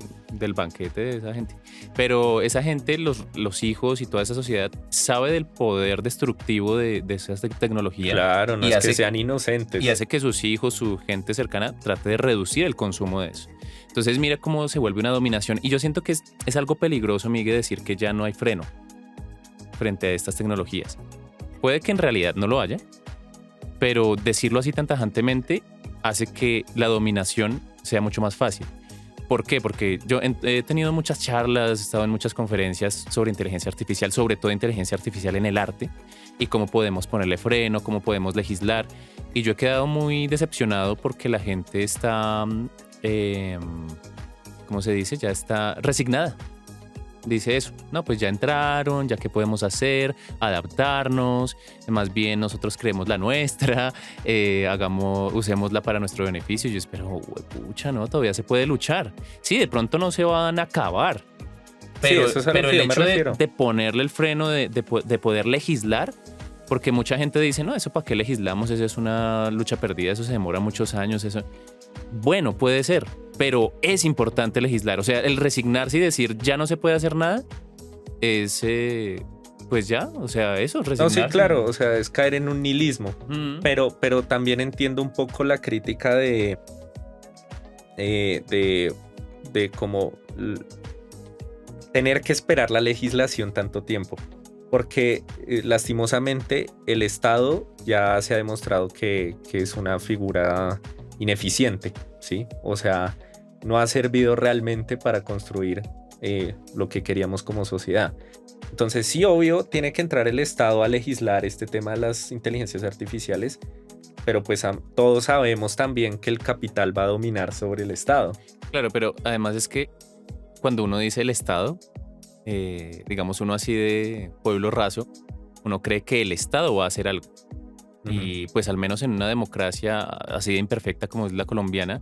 banquete de esa gente. Pero esa gente, los hijos y toda esa sociedad sabe del poder destructivo de esa tecnología. Claro, no es que sean inocentes. Y hace que sus hijos, su gente cercana, trate de reducir el consumo de eso. Entonces mira cómo se vuelve una dominación. Y yo siento que es algo peligroso, Miguel, decir que ya no hay freno frente a estas tecnologías. Puede que en realidad no lo haya, pero decirlo así tan tajantemente hace que la dominación sea mucho más fácil. ¿Por qué? Porque yo he tenido muchas charlas, he estado en muchas conferencias sobre inteligencia artificial, sobre todo inteligencia artificial en el arte, y cómo podemos ponerle freno, cómo podemos legislar. Y yo he quedado muy decepcionado porque la gente está, ¿cómo se dice? Ya está resignada. Dice eso, no, pues ya entraron, ya qué podemos hacer, adaptarnos, más bien nosotros creemos la nuestra, usémosla para nuestro beneficio. Yo espero, pucha, no, todavía se puede luchar. Sí, de pronto no se van a acabar, pero, sí, pero el hecho de ponerle el freno, de poder legislar, porque mucha gente dice, no, eso para qué legislamos, eso es una lucha perdida, eso se demora muchos años, eso. Bueno, puede ser, pero es importante legislar. O sea, el resignarse y decir ya no se puede hacer nada es, pues ya, o sea, eso, resignarse. No, sí, claro, o sea, es caer en un nihilismo. Pero también entiendo un poco la crítica de como tener que esperar la legislación tanto tiempo. Porque lastimosamente el Estado ya se ha demostrado que es una figura ineficiente, ¿sí? O sea, no ha servido realmente para construir lo que queríamos como sociedad. Entonces, sí, obvio, tiene que entrar el Estado a legislar este tema de las inteligencias artificiales, pero pues todos sabemos también que el capital va a dominar sobre el Estado. Claro, pero además es que cuando uno dice el Estado, digamos uno así de pueblo raso, uno cree que el Estado va a hacer algo. Y pues al menos en una democracia así de imperfecta como es la colombiana,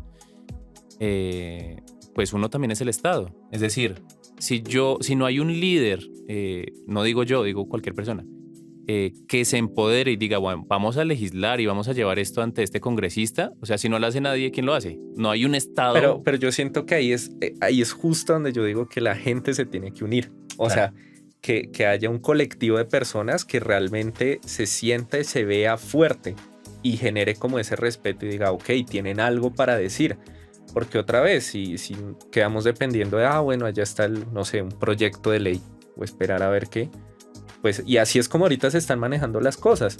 pues uno también es el Estado. Es decir, si no hay un líder, no digo yo, digo cualquier persona, que se empodere y diga, bueno, vamos a legislar y vamos a llevar esto ante este congresista, o sea, si no lo hace nadie, ¿quién lo hace? No hay un Estado. Pero yo siento que ahí es justo donde yo digo que la gente se tiene que unir. O sea, que haya un colectivo de personas que realmente se sienta y se vea fuerte y genere como ese respeto y diga, ok, tienen algo para decir. Porque otra vez, si quedamos dependiendo de, bueno, allá está no sé, un proyecto de ley o esperar a ver qué, pues, y así es como ahorita se están manejando las cosas.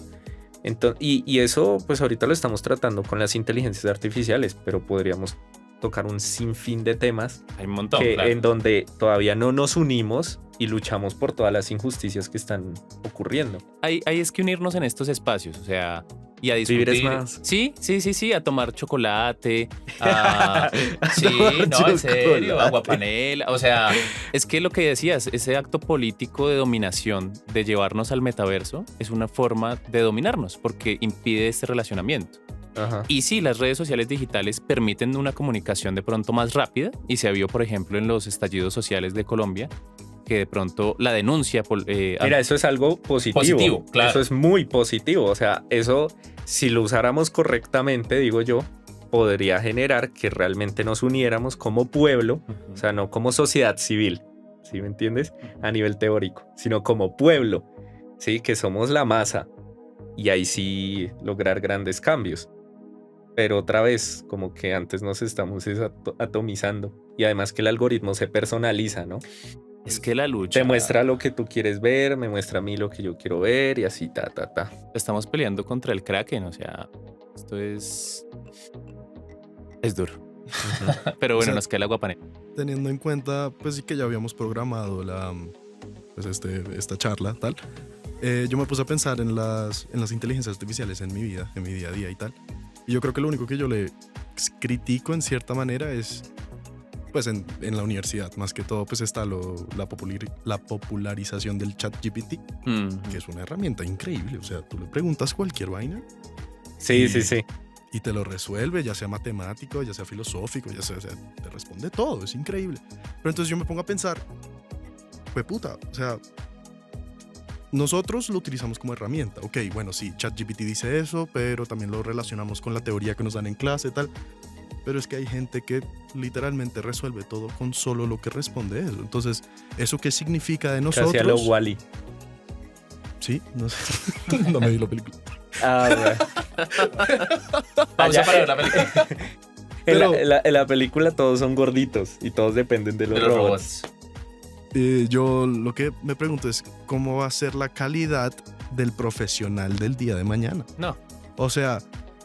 Entonces, y eso, pues ahorita lo estamos tratando con las inteligencias artificiales, pero podríamos tocar un sinfín de temas. Hay un montón, claro. En donde todavía no nos unimos y luchamos por todas las injusticias que están ocurriendo. Hay es que unirnos en estos espacios, o sea, y a discutir. Vivir es más. Sí, a tomar chocolate, sí, no, en serio, agua panela, o sea, es que lo que decías, ese acto político de dominación, de llevarnos al metaverso, es una forma de dominarnos, porque impide este relacionamiento. Ajá. Y sí, las redes sociales digitales permiten una comunicación de pronto más rápida, y se vio, por ejemplo, en los estallidos sociales de Colombia, que de pronto la denuncia... Mira, eso es algo positivo. Claro. Eso es muy positivo. O sea, eso, si lo usáramos correctamente, digo yo, podría generar que realmente nos uniéramos como pueblo, o sea, no como sociedad civil, ¿sí me entiendes? A nivel teórico, sino como pueblo, ¿sí? Que somos la masa y ahí sí lograr grandes cambios. Pero otra vez, como que antes nos estamos atomizando y además que el algoritmo se personaliza, ¿no? Es que la lucha... Te muestra lo que tú quieres ver, me muestra a mí lo que yo quiero ver y así, Estamos peleando contra el Kraken, o sea, esto es duro. Pero bueno, o sea, nos queda el agua panela. Teniendo en cuenta, pues sí que ya habíamos programado esta charla, tal. Yo me puse a pensar en las inteligencias artificiales en mi vida, en mi día a día y tal. Y yo creo que lo único que yo le critico en cierta manera es, pues en la universidad, más que todo, pues está la popularización del ChatGPT, que es una herramienta increíble. O sea, tú le preguntas cualquier vaina. Sí. Y te lo resuelve, ya sea matemático, ya sea filosófico, o sea, te responde todo, es increíble. Pero entonces yo me pongo a pensar, pues puta, o sea, nosotros lo utilizamos como herramienta. Ok, bueno, sí, ChatGPT dice eso, pero también lo relacionamos con la teoría que nos dan en clase y tal. Pero es que hay gente que literalmente resuelve todo con solo lo que responde eso. Entonces, ¿eso qué significa de nosotros? Casi a lo Wall-E. Sí, no sé. No me vi la película. Bueno. Pausa para ver la película. En la película todos son gorditos y todos dependen de los robots. Yo lo que me pregunto es cómo va a ser la calidad del profesional del día de mañana. No. O sea,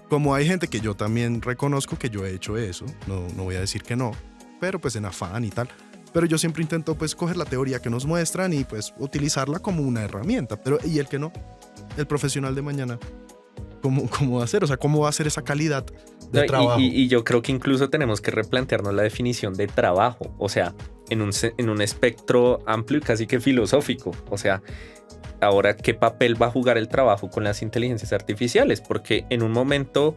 como hay gente que yo también reconozco que yo he hecho eso, no voy a decir que no, pero pues en afán y tal. Pero yo siempre intento pues coger la teoría que nos muestran y pues utilizarla como una herramienta. Pero ¿y el que no? El profesional de mañana, ¿cómo va a ser? O sea, ¿cómo va a ser esa calidad de trabajo? Y yo creo que incluso tenemos que replantearnos la definición de trabajo. O sea, en un espectro amplio y casi que filosófico. O sea, ahora, ¿qué papel va a jugar el trabajo con las inteligencias artificiales? Porque en un momento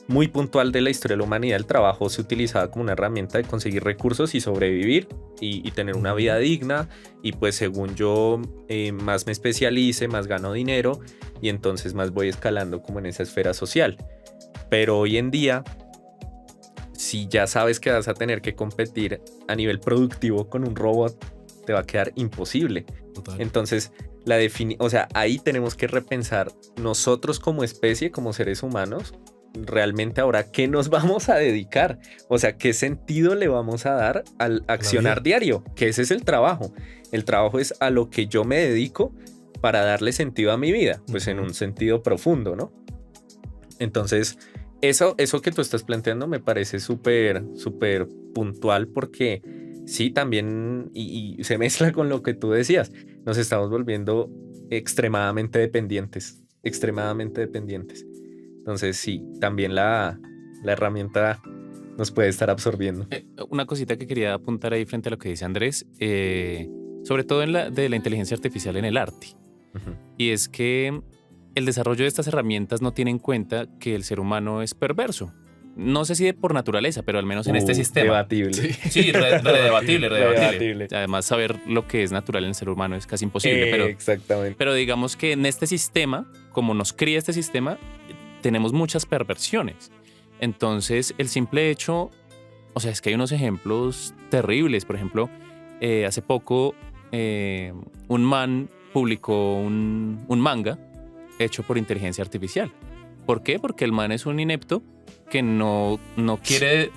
muy puntual de la historia de la humanidad, el trabajo se utilizaba como una herramienta de conseguir recursos y sobrevivir y tener una vida digna. Y pues según yo más me especialice, más gano dinero y entonces más voy escalando como en esa esfera social. Pero hoy en día, si ya sabes que vas a tener que competir a nivel productivo con un robot, te va a quedar imposible. Total. Entonces, o sea, ahí tenemos que repensar nosotros como especie, como seres humanos, realmente ahora qué nos vamos a dedicar, o sea, qué sentido le vamos a dar al accionar diario, que ese es el trabajo. El trabajo es a lo que yo me dedico para darle sentido a mi vida, pues en un sentido profundo, ¿no? Entonces, eso que tú estás planteando me parece súper puntual porque sí, también, y se mezcla con lo que tú decías, nos estamos volviendo extremadamente dependientes. Entonces sí, también la herramienta nos puede estar absorbiendo. Una cosita que quería apuntar ahí frente a lo que dice Andrés, sobre todo de la inteligencia artificial en el arte. Uh-huh. Y es que el desarrollo de estas herramientas no tiene en cuenta que el ser humano es perverso. No sé si por naturaleza, pero al menos en este sistema. Debatible. Sí, redebatible. Además, saber lo que es natural en el ser humano es casi imposible. Exactamente. Pero digamos que en este sistema, como nos cría este sistema, tenemos muchas perversiones. Entonces, el simple hecho, o sea, es que hay unos ejemplos terribles. Por ejemplo, hace poco un man publicó un manga hecho por inteligencia artificial. ¿Por qué? Porque el man es un inepto que no quiere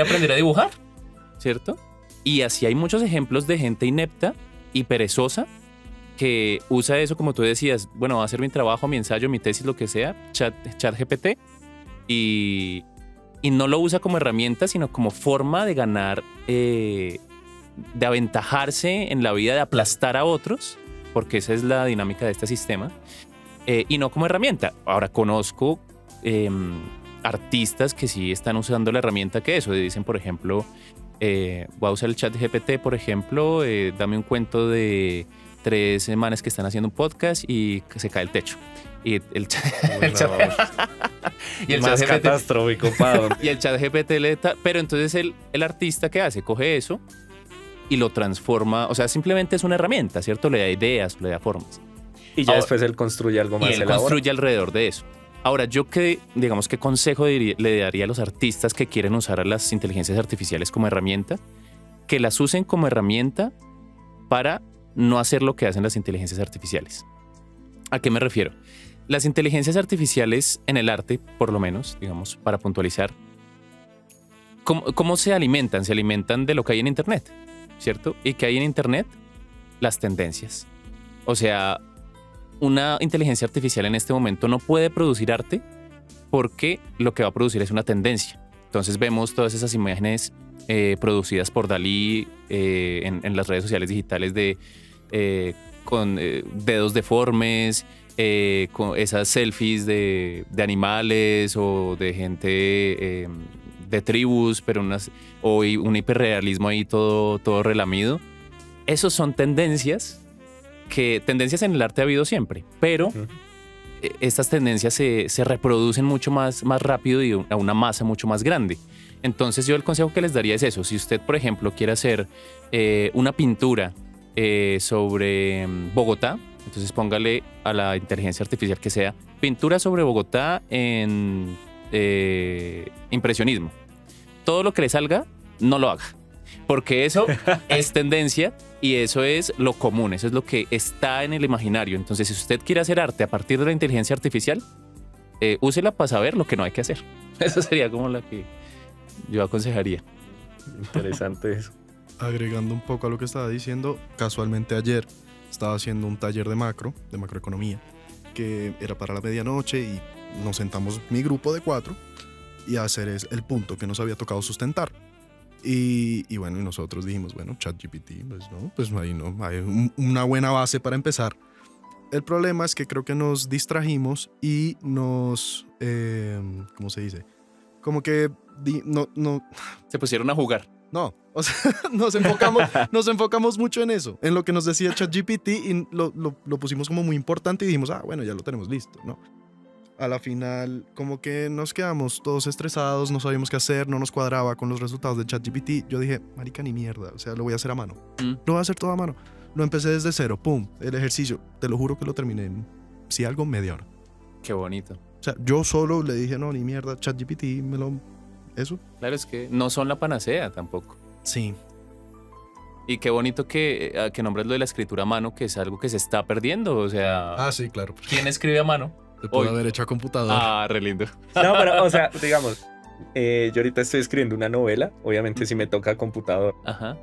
aprender a dibujar, ¿cierto? Y así hay muchos ejemplos de gente inepta y perezosa que usa eso, como tú decías, bueno, va a hacer mi trabajo, mi ensayo, mi tesis, lo que sea, ChatGPT, y no lo usa como herramienta, sino como forma de ganar, de aventajarse en la vida, de aplastar a otros, porque esa es la dinámica de este sistema, y no como herramienta. Ahora conozco artistas que sí están usando la herramienta que eso, dicen, por ejemplo, voy a usar el ChatGPT, por ejemplo, dame un cuento de 3 manes que están haciendo un podcast y se cae el techo. Y el chat más catastrófico, Pado. Y el ChatGPT pero entonces el artista, ¿qué hace? Coge eso y lo transforma, o sea, simplemente es una herramienta, ¿cierto? Le da ideas, le da formas. Y ya después él construye algo más elaborado. Y él construye alrededor de eso. Ahora, yo digamos, ¿qué consejo le daría a los artistas que quieren usar a las inteligencias artificiales como herramienta? Que las usen como herramienta para no hacer lo que hacen las inteligencias artificiales. ¿A qué me refiero? Las inteligencias artificiales en el arte, por lo menos, digamos, para puntualizar, ¿cómo se alimentan? Se alimentan de lo que hay en Internet, ¿cierto? Y que hay en Internet las tendencias. O sea, una inteligencia artificial en este momento no puede producir arte porque lo que va a producir es una tendencia. Entonces vemos todas esas imágenes producidas por Dalí en las redes sociales digitales con dedos deformes, con esas selfies de animales o de gente de tribus, pero un hiperrealismo ahí todo relamido. Esos son tendencias en el arte ha habido siempre, pero estas tendencias se reproducen mucho más rápido y a una masa mucho más grande. Entonces yo el consejo que les daría es eso. Si usted, por ejemplo, quiere hacer una pintura sobre Bogotá, entonces póngale a la inteligencia artificial que sea pintura sobre Bogotá en impresionismo. Todo lo que le salga, no lo haga. Porque eso es tendencia y eso es lo común, eso es lo que está en el imaginario. Entonces, si usted quiere hacer arte a partir de la inteligencia artificial, úsela para saber lo que no hay que hacer. Eso sería como la que yo aconsejaría. Interesante eso. Agregando un poco a lo que estaba diciendo, casualmente ayer estaba haciendo un taller de macroeconomía, que era para la medianoche y nos sentamos mi grupo de 4 y a hacer el punto que nos había tocado sustentar. Y bueno, y nosotros dijimos, bueno, ChatGPT, pues ahí no, hay una buena base para empezar. El problema es que creo que nos distrajimos y nos, ¿cómo se dice? Como que no. Se pusieron a jugar. No, o sea, nos enfocamos mucho en eso, en lo que nos decía ChatGPT y lo pusimos como muy importante y dijimos, bueno, ya lo tenemos listo, ¿no? A la final, como que nos quedamos todos estresados, no sabíamos qué hacer, no nos cuadraba con los resultados de ChatGPT. Yo dije, marica, ni mierda, o sea, lo voy a hacer a mano. Lo voy a hacer todo a mano. Lo empecé desde cero, pum, el ejercicio. Te lo juro que lo terminé en, si algo, media hora. Qué bonito. O sea, yo solo le dije, no, ni mierda, ChatGPT, eso. Claro, es que no son la panacea tampoco. Sí. Y qué bonito que nombres lo de la escritura a mano, que es algo que se está perdiendo, o sea... Sí, claro. ¿Quién escribe a mano? Se puede haber hecho a computadora. Re lindo. No, pero, o sea, digamos, yo ahorita estoy escribiendo una novela, obviamente si me toca computador. Ajá.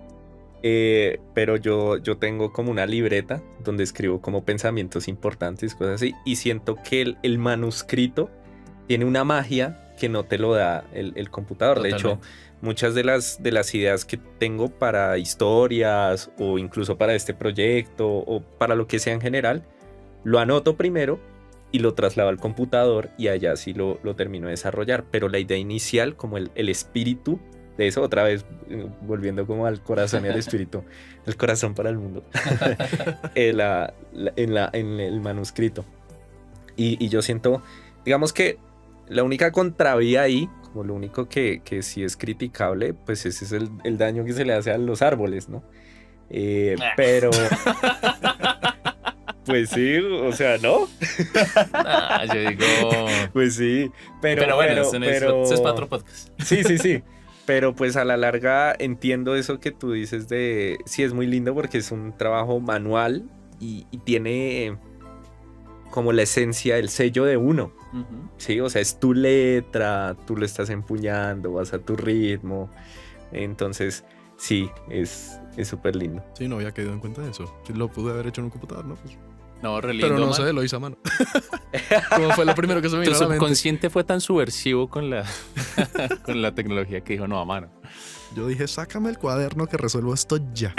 Pero yo tengo como una libreta donde escribo como pensamientos importantes, cosas así, y siento que el manuscrito tiene una magia que no te lo da el computador. Totalmente. De hecho, muchas de las ideas que tengo para historias o incluso para este proyecto o para lo que sea en general, lo anoto primero y lo traslado al computador y allá sí lo termino de desarrollar. Pero la idea inicial, como el espíritu de eso, otra vez volviendo como al corazón y al espíritu, el corazón para el mundo, en el manuscrito. Y yo siento, digamos que la única contravía ahí, como lo único que sí es criticable, pues ese es el daño que se le hace a los árboles, ¿no? Pero... Pues sí, o sea, ¿no? Yo digo... Pues sí, pero bueno, eso es para otro podcast. Sí. Pero pues a la larga entiendo eso que tú dices de... Sí, es muy lindo porque es un trabajo manual y tiene como la esencia, el sello de uno. Uh-huh. Sí, o sea, es tu letra, tú lo estás empuñando, vas a tu ritmo. Entonces, sí, es súper lindo. Sí, no había caído en cuenta de eso. Sí, lo pude haber hecho en un computador, ¿no? Pues... No, re lindo, pero no sé, lo hice a mano. Como fue lo primero que se me vino a la mente. Tu subconsciente fue tan subversivo con la tecnología que dijo no, a mano. Yo dije, sácame el cuaderno que resuelvo esto ya.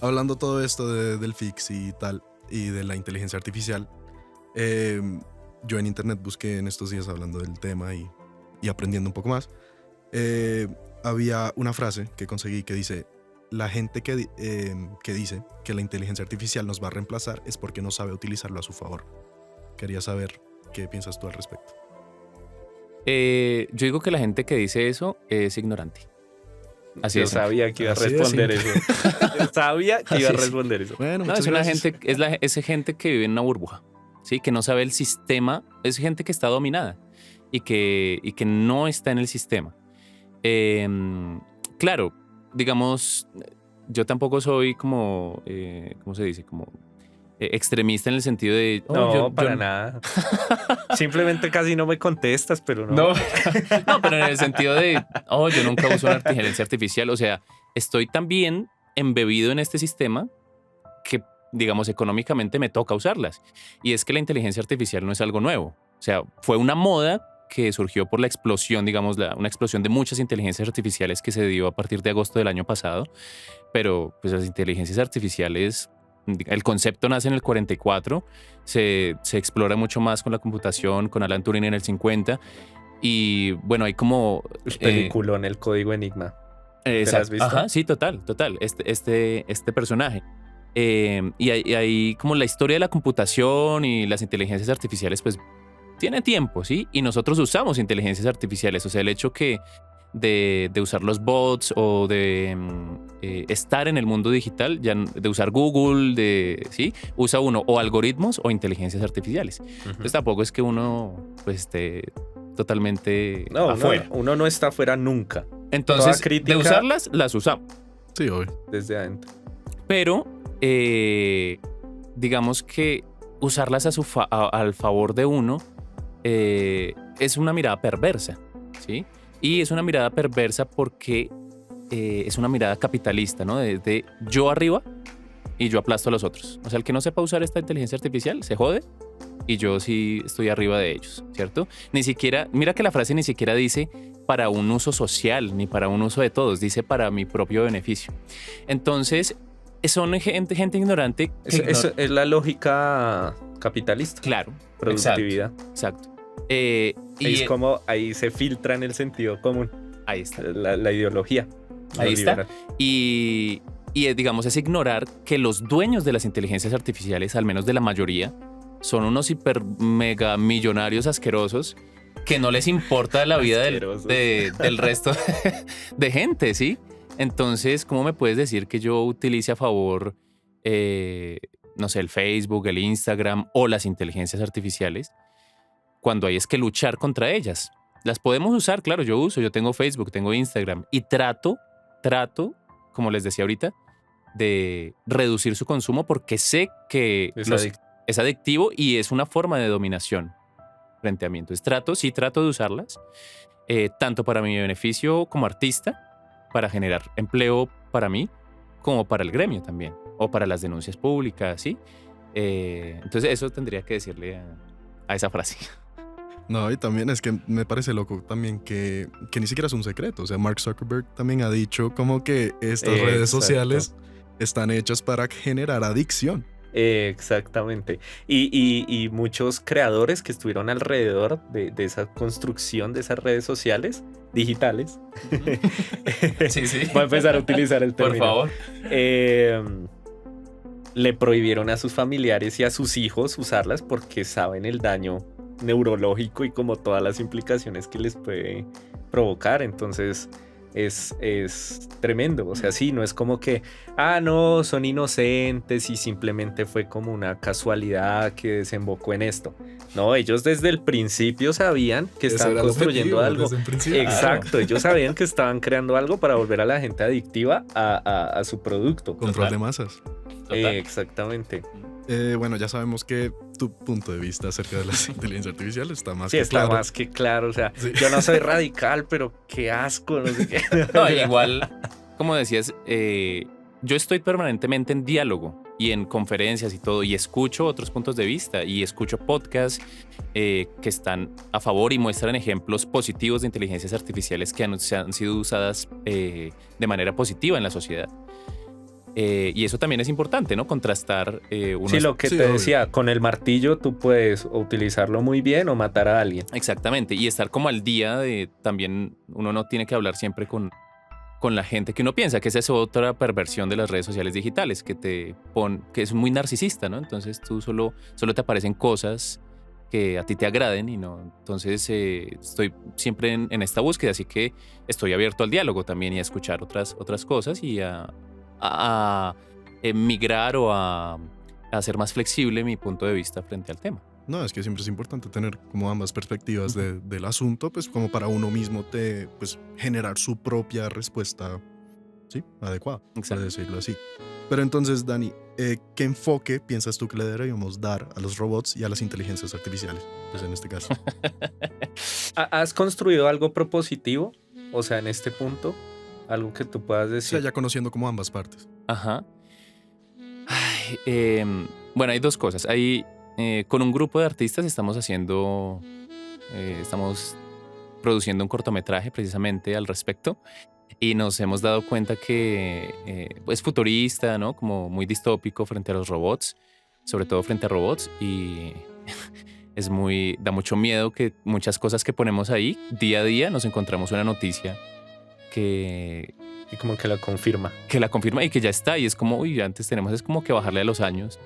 Hablando todo esto del fix y tal, y de la inteligencia artificial, yo en internet busqué en estos días hablando del tema y aprendiendo un poco más. Había una frase que conseguí que dice: la gente que dice que la inteligencia artificial nos va a reemplazar es porque no sabe utilizarlo a su favor. Quería saber qué piensas tú al respecto. Yo digo que la gente que dice eso es ignorante. Así Yo sabía que iba a responder eso. Yo sabía que iba a responder eso. Bueno, no, es una gente, es gente que vive en una burbuja. ¿sí? Que no sabe el sistema, es gente que está dominada y que no está en el sistema. Claro, digamos, yo tampoco soy como, ¿cómo se dice? Como extremista en el sentido de... No, para nada. Simplemente casi no me contestas, pero no. No, pero en el sentido de, yo nunca uso una inteligencia artificial. O sea, estoy también embebido en este sistema que, digamos, económicamente me toca usarlas. Y es que la inteligencia artificial no es algo nuevo. O sea, fue una moda que surgió por la explosión, digamos, una explosión de muchas inteligencias artificiales que se dio a partir de agosto del año pasado. Pero pues las inteligencias artificiales, el concepto nace en el 44, se explora mucho más con la computación, con Alan Turing en el 50. Y bueno, hay como... Peliculón, el código Enigma. ¿Te lo has visto? Ajá, sí, total. Este personaje. Y ahí como la historia de la computación y las inteligencias artificiales, pues tiene tiempo, ¿sí? Y nosotros usamos inteligencias artificiales. O sea, el hecho de usar los bots o de estar en el mundo digital, ya de usar Google, ¿sí? Usa uno o algoritmos o inteligencias artificiales. Entonces tampoco es que uno pues esté totalmente afuera. Uno no está afuera nunca. Entonces, de usarlas, las usamos. Sí, hoy. Desde adentro. Pero, digamos que usarlas al favor de uno es una mirada perversa, ¿sí? Y es una mirada perversa porque es una mirada capitalista, ¿no? De yo arriba y yo aplasto a los otros. O sea, el que no sepa usar esta inteligencia artificial se jode y yo sí estoy arriba de ellos, ¿cierto? Ni siquiera, mira que la frase ni siquiera dice para un uso social ni para un uso de todos, dice para mi propio beneficio. Entonces, son gente ignorante. Es la lógica capitalista. Claro. Productividad. Exacto. Es como ahí se filtra en el sentido común. Ahí está. La ideología. Ahí está. Y digamos, es ignorar que los dueños de las inteligencias artificiales, al menos de la mayoría, son unos hiper mega millonarios asquerosos que no les importa la vida del resto de gente, ¿sí? Entonces, ¿cómo me puedes decir que yo utilice a favor, no sé, el Facebook, el Instagram o las inteligencias artificiales cuando hay es que luchar contra ellas? Las podemos usar, claro, yo tengo Facebook, tengo Instagram y trato, como les decía ahorita, de reducir su consumo porque sé que es adictivo y es una forma de dominación frente a mí. Entonces trato de usarlas, tanto para mi beneficio como artista, para generar empleo para mí, como para el gremio también, o para las denuncias públicas, ¿sí? Entonces eso tendría que decirle a esa frase. No, y también es que me parece loco también que ni siquiera es un secreto. O sea, Mark Zuckerberg también ha dicho como que estas redes sociales están hechas para generar adicción. Exactamente. Y muchos creadores que estuvieron alrededor de esa construcción de esas redes sociales digitales. Sí. Voy a empezar a utilizar el término. Por favor. Le prohibieron a sus familiares y a sus hijos usarlas porque saben el daño neurológico y como todas las implicaciones que les puede provocar. Entonces es tremendo. O sea, sí, no es como que no, son inocentes y simplemente fue como una casualidad que desembocó en esto. No, ellos desde el principio sabían que estaban construyendo algo. Exacto, ellos sabían que estaban creando algo para volver a la gente adictiva a su producto. Control de masas. Exactamente. Bueno, ya sabemos que tu punto de vista acerca de las inteligencias artificiales está más que claro. Sí, está más que claro. O sea, yo no soy radical, pero qué asco, no sé qué. No, igual, como decías, yo estoy permanentemente en diálogo y en conferencias y todo, y escucho otros puntos de vista y escucho podcasts que están a favor y muestran ejemplos positivos de inteligencias artificiales que han sido usadas de manera positiva en la sociedad. Y eso también es importante, ¿no? Contrastar. Sí, lo que te decía, con el martillo tú puedes utilizarlo muy bien o matar a alguien. Exactamente, y estar como al día de también, uno no tiene que hablar siempre con la gente que uno piensa, que esa es otra perversión de las redes sociales digitales, que es muy narcisista, ¿no? Entonces tú solo te aparecen cosas que a ti te agraden y no. Entonces estoy siempre en esta búsqueda, así que estoy abierto al diálogo también y a escuchar otras cosas y a migrar o a hacer más flexible mi punto de vista frente al tema. No, es que siempre es importante tener como ambas perspectivas del asunto, pues como para uno mismo pues, generar su propia respuesta, ¿sí? Adecuada, para decirlo así. Pero entonces, Dani, ¿qué enfoque piensas tú que le deberíamos dar a los robots y a las inteligencias artificiales? Pues en este caso. ¿Has construido algo propositivo? O sea, en este punto, algo que tú puedas decir. O sea, ya conociendo como ambas partes. Ajá. Bueno, hay dos cosas. Con un grupo de artistas estamos produciendo un cortometraje precisamente al respecto y nos hemos dado cuenta que es futurista, ¿no? Como muy distópico frente a los robots, sobre todo frente a robots, y da mucho miedo que muchas cosas que ponemos ahí, día a día nos encontramos una noticia y como que la confirma. Que la confirma y que ya está. Y es como, antes es como que bajarle a los años.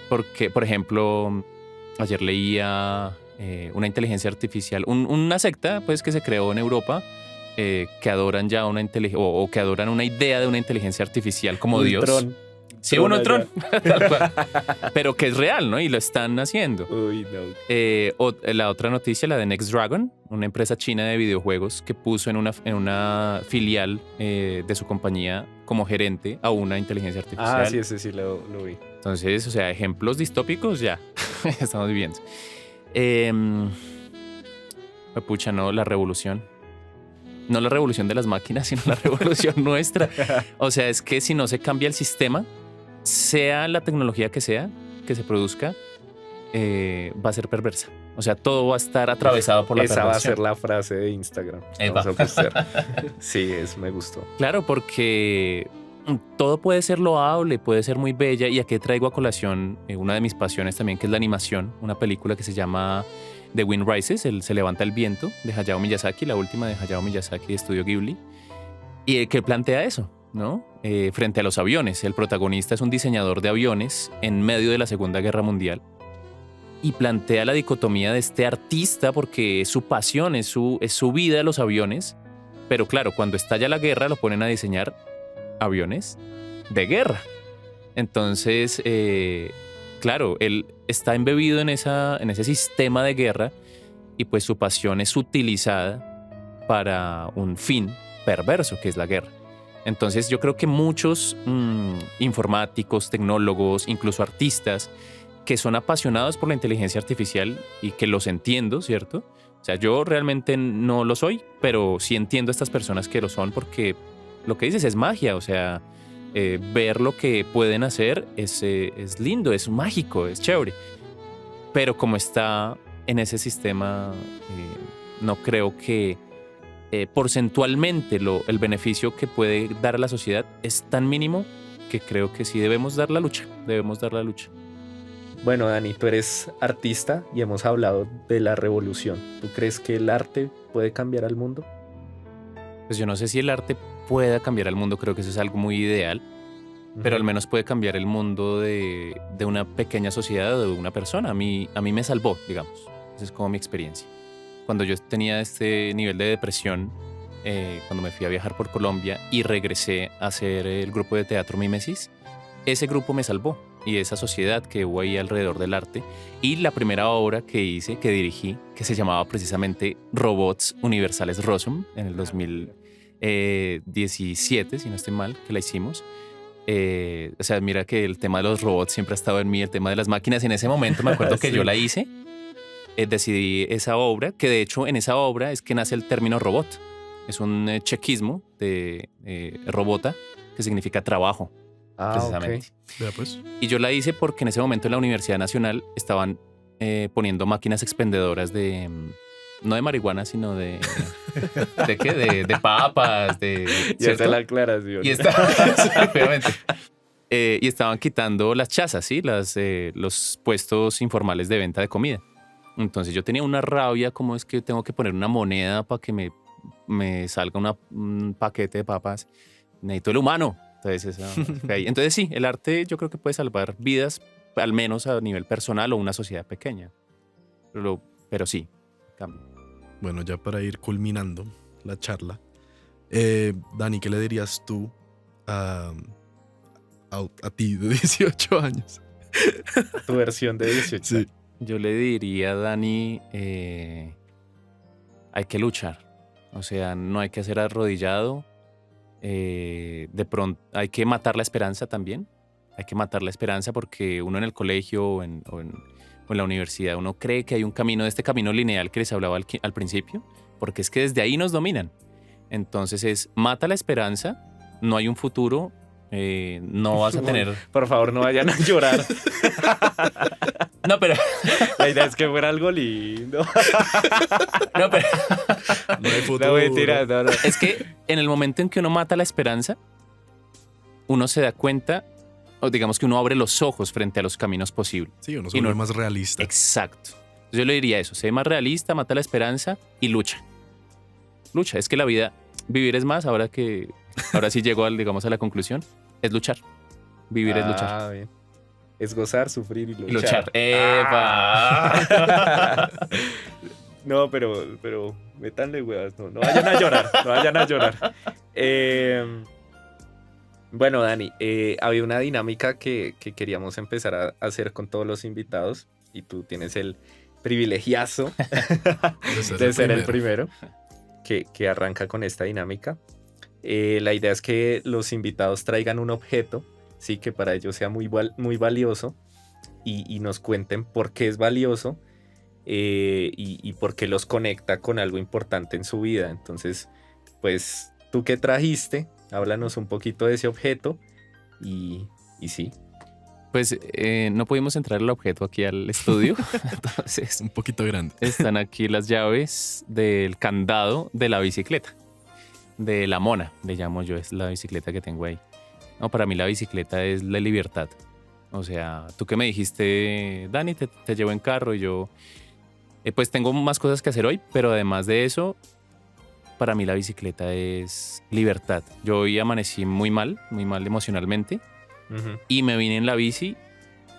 Porque, por ejemplo, ayer leía una inteligencia artificial, una secta pues que se creó en Europa que adoran ya o que adoran una idea de una inteligencia artificial como Dios. Tron. Sí, un Tron. Tal cual. Pero que es real, ¿no? Y lo están haciendo. Uy, no. La otra noticia, la de Next Dragon, una empresa china de videojuegos que puso en una filial de su compañía como gerente a una inteligencia artificial. Ah, sí, ese sí lo vi. Entonces, o sea, ejemplos distópicos ya estamos viviendo. Pucha, no, la revolución. No la revolución de las máquinas, sino la revolución nuestra. O sea, es que si no se cambia el sistema, sea la tecnología que sea, que se produzca, va a ser perversa. O sea, todo va a estar atravesado por la perversión. Esa va a ser la frase de Instagram. Sí, me gustó. Claro, porque todo puede ser loable, puede ser muy bella. Y aquí traigo a colación una de mis pasiones también, que es la animación. Una película que se llama The Wind Rises, Se levanta el viento, de Hayao Miyazaki, la última de Hayao Miyazaki de Estudio Ghibli. Y que plantea eso, ¿no? Frente a los aviones. El protagonista es un diseñador de aviones en medio de la Segunda Guerra Mundial y plantea la dicotomía de este artista porque es su pasión, es su vida los aviones, pero claro, cuando estalla la guerra lo ponen a diseñar aviones de guerra. Entonces, claro, él está embebido en ese sistema de guerra y pues su pasión es utilizada para un fin perverso, que es la guerra. Entonces yo creo que muchos informáticos, tecnólogos, incluso artistas que son apasionados por la inteligencia artificial y que los entiendo, ¿cierto? O sea, yo realmente no lo soy, pero sí entiendo a estas personas que lo son porque lo que dices es magia, o sea, ver lo que pueden hacer es lindo, es mágico, es chévere. Pero como está en ese sistema, no creo que porcentualmente el beneficio que puede dar a la sociedad es tan mínimo que creo que sí debemos dar la lucha. Bueno, Dani, tú eres artista y hemos hablado de la revolución. ¿Tú crees que el arte puede cambiar al mundo? Pues yo no sé si el arte pueda cambiar al mundo, creo que eso es algo muy ideal, pero al menos puede cambiar el mundo de una pequeña sociedad o de una persona. A mí me salvó, digamos. Esa es como mi experiencia. Cuando yo tenía este nivel de depresión, cuando me fui a viajar por Colombia y regresé a hacer el grupo de teatro Mimesis, ese grupo me salvó y esa sociedad que hubo ahí alrededor del arte. Y la primera obra que dirigí, que se llamaba precisamente Robots Universales Rossum, en el 2017, si no estoy mal, que la hicimos. O sea, mira que el tema de los robots siempre ha estado en mí, el tema de las máquinas. En ese momento me acuerdo que yo la hice. Decidí esa obra, que de hecho en esa obra es que nace el término robot. Es un chequismo de robota, que significa trabajo, precisamente. Okay. Pues. Y yo la hice porque en ese momento en la Universidad Nacional estaban poniendo máquinas expendedoras no de marihuana, sino ¿de qué? De papas, Ya está la aclaración. Y y estaban quitando las chazas, ¿sí? Los puestos informales de venta de comida. Entonces yo tenía una rabia, como es que tengo que poner una moneda para que me salga un paquete de papas. Necesito el humano. Entonces sí, el arte yo creo que puede salvar vidas, al menos a nivel personal o una sociedad pequeña. Pero sí, cambia. Bueno, ya para ir culminando la charla, Dani, ¿qué le dirías tú a ti de 18 años? Tu versión de 18. Sí. Yo le diría a Dani, hay que luchar. O sea, no hay que ser arrodillado. De pronto hay que matar la esperanza también. Hay que matar la esperanza porque uno en el colegio o en la universidad, uno cree que hay un camino, de este camino lineal que les hablaba al principio, porque es que desde ahí nos dominan. Entonces mata la esperanza, no hay un futuro, no vas a tener... Por favor, no vayan a llorar. No, pero... La idea es que fuera algo lindo. No, pero... No hay futuro. No, mentira, no. Es que en el momento en que uno mata la esperanza, uno se da cuenta, o digamos que uno abre los ojos frente a los caminos posibles. Sí, uno se vuelve más realista. Exacto. Yo le diría eso, sé más realista, mata la esperanza y lucha. Lucha, es que la vida, vivir es más, ahora sí llego digamos a la conclusión, es luchar. Vivir es luchar. Bien. Es gozar, sufrir y luchar. Y luchar. ¡Epa! No, pero métanle huevas, no vayan a llorar, no vayan a llorar. Bueno, Dani, había una dinámica que queríamos empezar a hacer con todos los invitados y tú tienes el privilegiazo de ser el primero que arranca con esta dinámica. La idea es que los invitados traigan un objeto, sí, que para ellos sea muy valioso y nos cuenten por qué es valioso y por qué los conecta con algo importante en su vida. Entonces, pues, ¿tú qué trajiste? Háblanos un poquito de ese objeto y sí. Pues no pudimos entrar el objeto aquí al estudio, entonces un poquito grande. Están aquí las llaves del candado de la bicicleta, de la Mona, le llamo yo, es la bicicleta que tengo ahí. No, para mí la bicicleta es la libertad. O sea, tú que me dijiste, Dani, te llevo en carro y yo, pues tengo más cosas que hacer hoy, pero además de eso, para mí la bicicleta es libertad. Yo hoy amanecí muy mal emocionalmente. Y me vine en la bici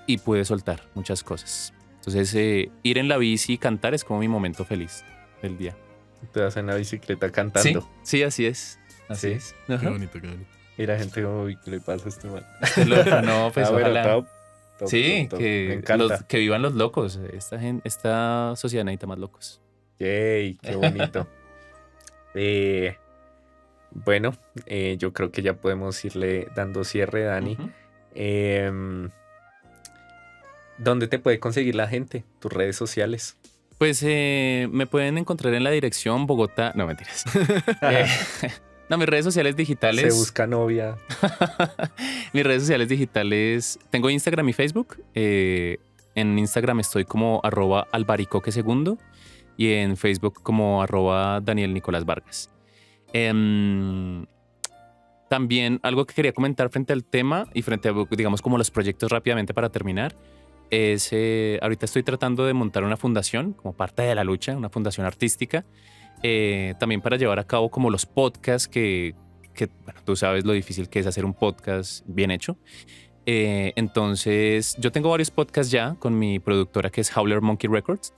y pude soltar muchas cosas. Entonces, ir en la bici y cantar es como mi momento feliz del día. Te vas en la bicicleta cantando. Sí, así es. Así ¿Sí? es. Qué bonito, qué bonito. Y la gente, uy, ¿qué le pasa a este man? No, pues ojalá. Top, sí, top. que, Me encanta. que vivan los locos. Esta sociedad necesita más locos. Yay, qué bonito. Bueno, yo creo que ya podemos irle dando cierre, Dani. ¿Dónde te puede conseguir la gente? Tus redes sociales. Pues me pueden encontrar en la dirección Bogotá. No, mentiras. No, mis redes sociales digitales. Se busca novia. Mis redes sociales digitales. Tengo Instagram y Facebook. En Instagram estoy como @albaricoque2 y en Facebook como @Daniel Nicolás Vargas. También algo que quería comentar frente al tema y frente a, digamos, como los proyectos rápidamente para terminar, es ahorita estoy tratando de montar una fundación como parte de la lucha, una fundación artística, también para llevar a cabo como los podcasts que bueno, tú sabes lo difícil que es hacer un podcast bien hecho. Entonces, yo tengo varios podcasts ya con mi productora que es Howler Monkey Records,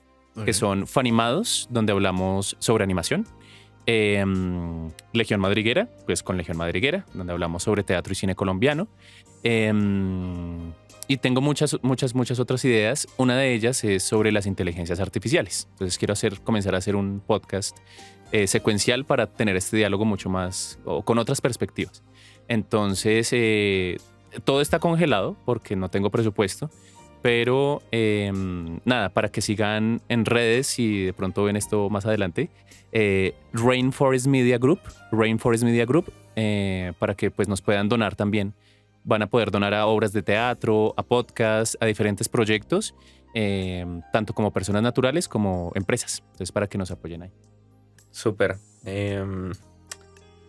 que son Fanimados, donde hablamos sobre animación. Legión Madriguera, pues con Legión Madriguera, donde hablamos sobre teatro y cine colombiano. Y tengo muchas otras ideas. Una de ellas es sobre las inteligencias artificiales. Entonces quiero comenzar a hacer un podcast secuencial para tener este diálogo mucho más o con otras perspectivas. Entonces todo está congelado porque no tengo presupuesto. Pero nada, para que sigan en redes y de pronto ven esto más adelante, Rainforest Media Group, para que pues nos puedan donar también. Van a poder donar a obras de teatro, a podcasts, a diferentes proyectos, tanto como personas naturales como empresas. Entonces, para que nos apoyen ahí. Súper.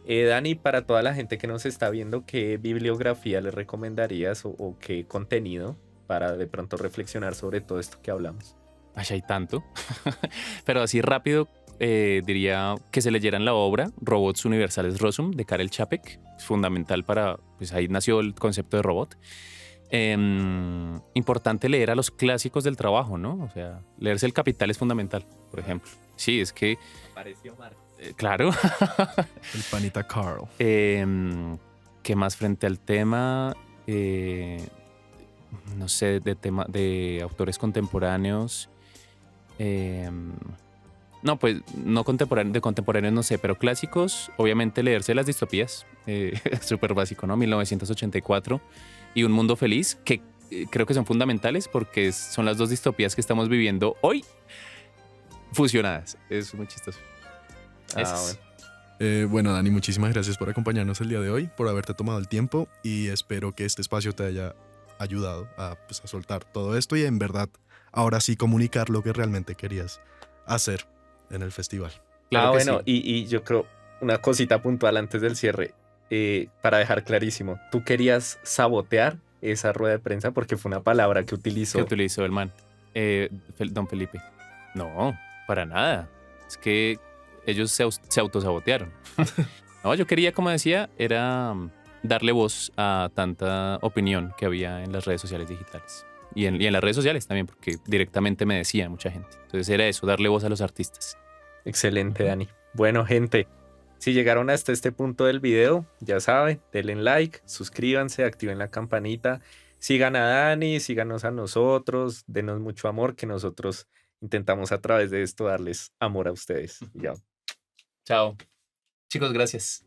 Dani, para toda la gente que nos está viendo, ¿qué bibliografía le recomendarías o qué contenido para de pronto reflexionar sobre todo esto que hablamos? Ay, hay tanto. Pero así rápido, diría que se leyeran la obra Robots Universales Rosum de Karel Čapek. Es fundamental para, pues ahí nació el concepto de robot. Importante leer a los clásicos del trabajo, ¿no? O sea, leerse El Capital es fundamental, por ejemplo. Sí, es que... Apareció Marx. Claro. El panita Carl. ¿Qué más frente al tema? no sé, de autores contemporáneos. No, pues no de contemporáneos no sé, pero clásicos, obviamente leerse las distopías, súper básico, ¿no? 1984 y Un Mundo Feliz, que creo que son fundamentales porque son las dos distopías que estamos viviendo hoy fusionadas. Es muy chistoso. Bueno, Dani, muchísimas gracias por acompañarnos el día de hoy, por haberte tomado el tiempo y espero que este espacio te haya ayudado a soltar todo esto y en verdad ahora sí comunicar lo que realmente querías hacer en el festival. Claro bueno, sí. y yo creo una cosita puntual antes del cierre, para dejar clarísimo, ¿tú querías sabotear esa rueda de prensa? Porque fue una palabra que utilizó. Que utilizó el man, don Felipe. No, para nada. Es que ellos se autosabotearon. No, yo quería, como decía, era darle voz a tanta opinión que había en las redes sociales digitales. Y en las redes sociales también, porque directamente me decía mucha gente. Entonces era eso, darle voz a los artistas. Excelente, Dani. Bueno, gente, si llegaron hasta este punto del video, ya saben, denle like, suscríbanse, activen la campanita, sigan a Dani, síganos a nosotros, denos mucho amor, que nosotros intentamos a través de esto darles amor a ustedes. Ya. Chao. Chicos, gracias.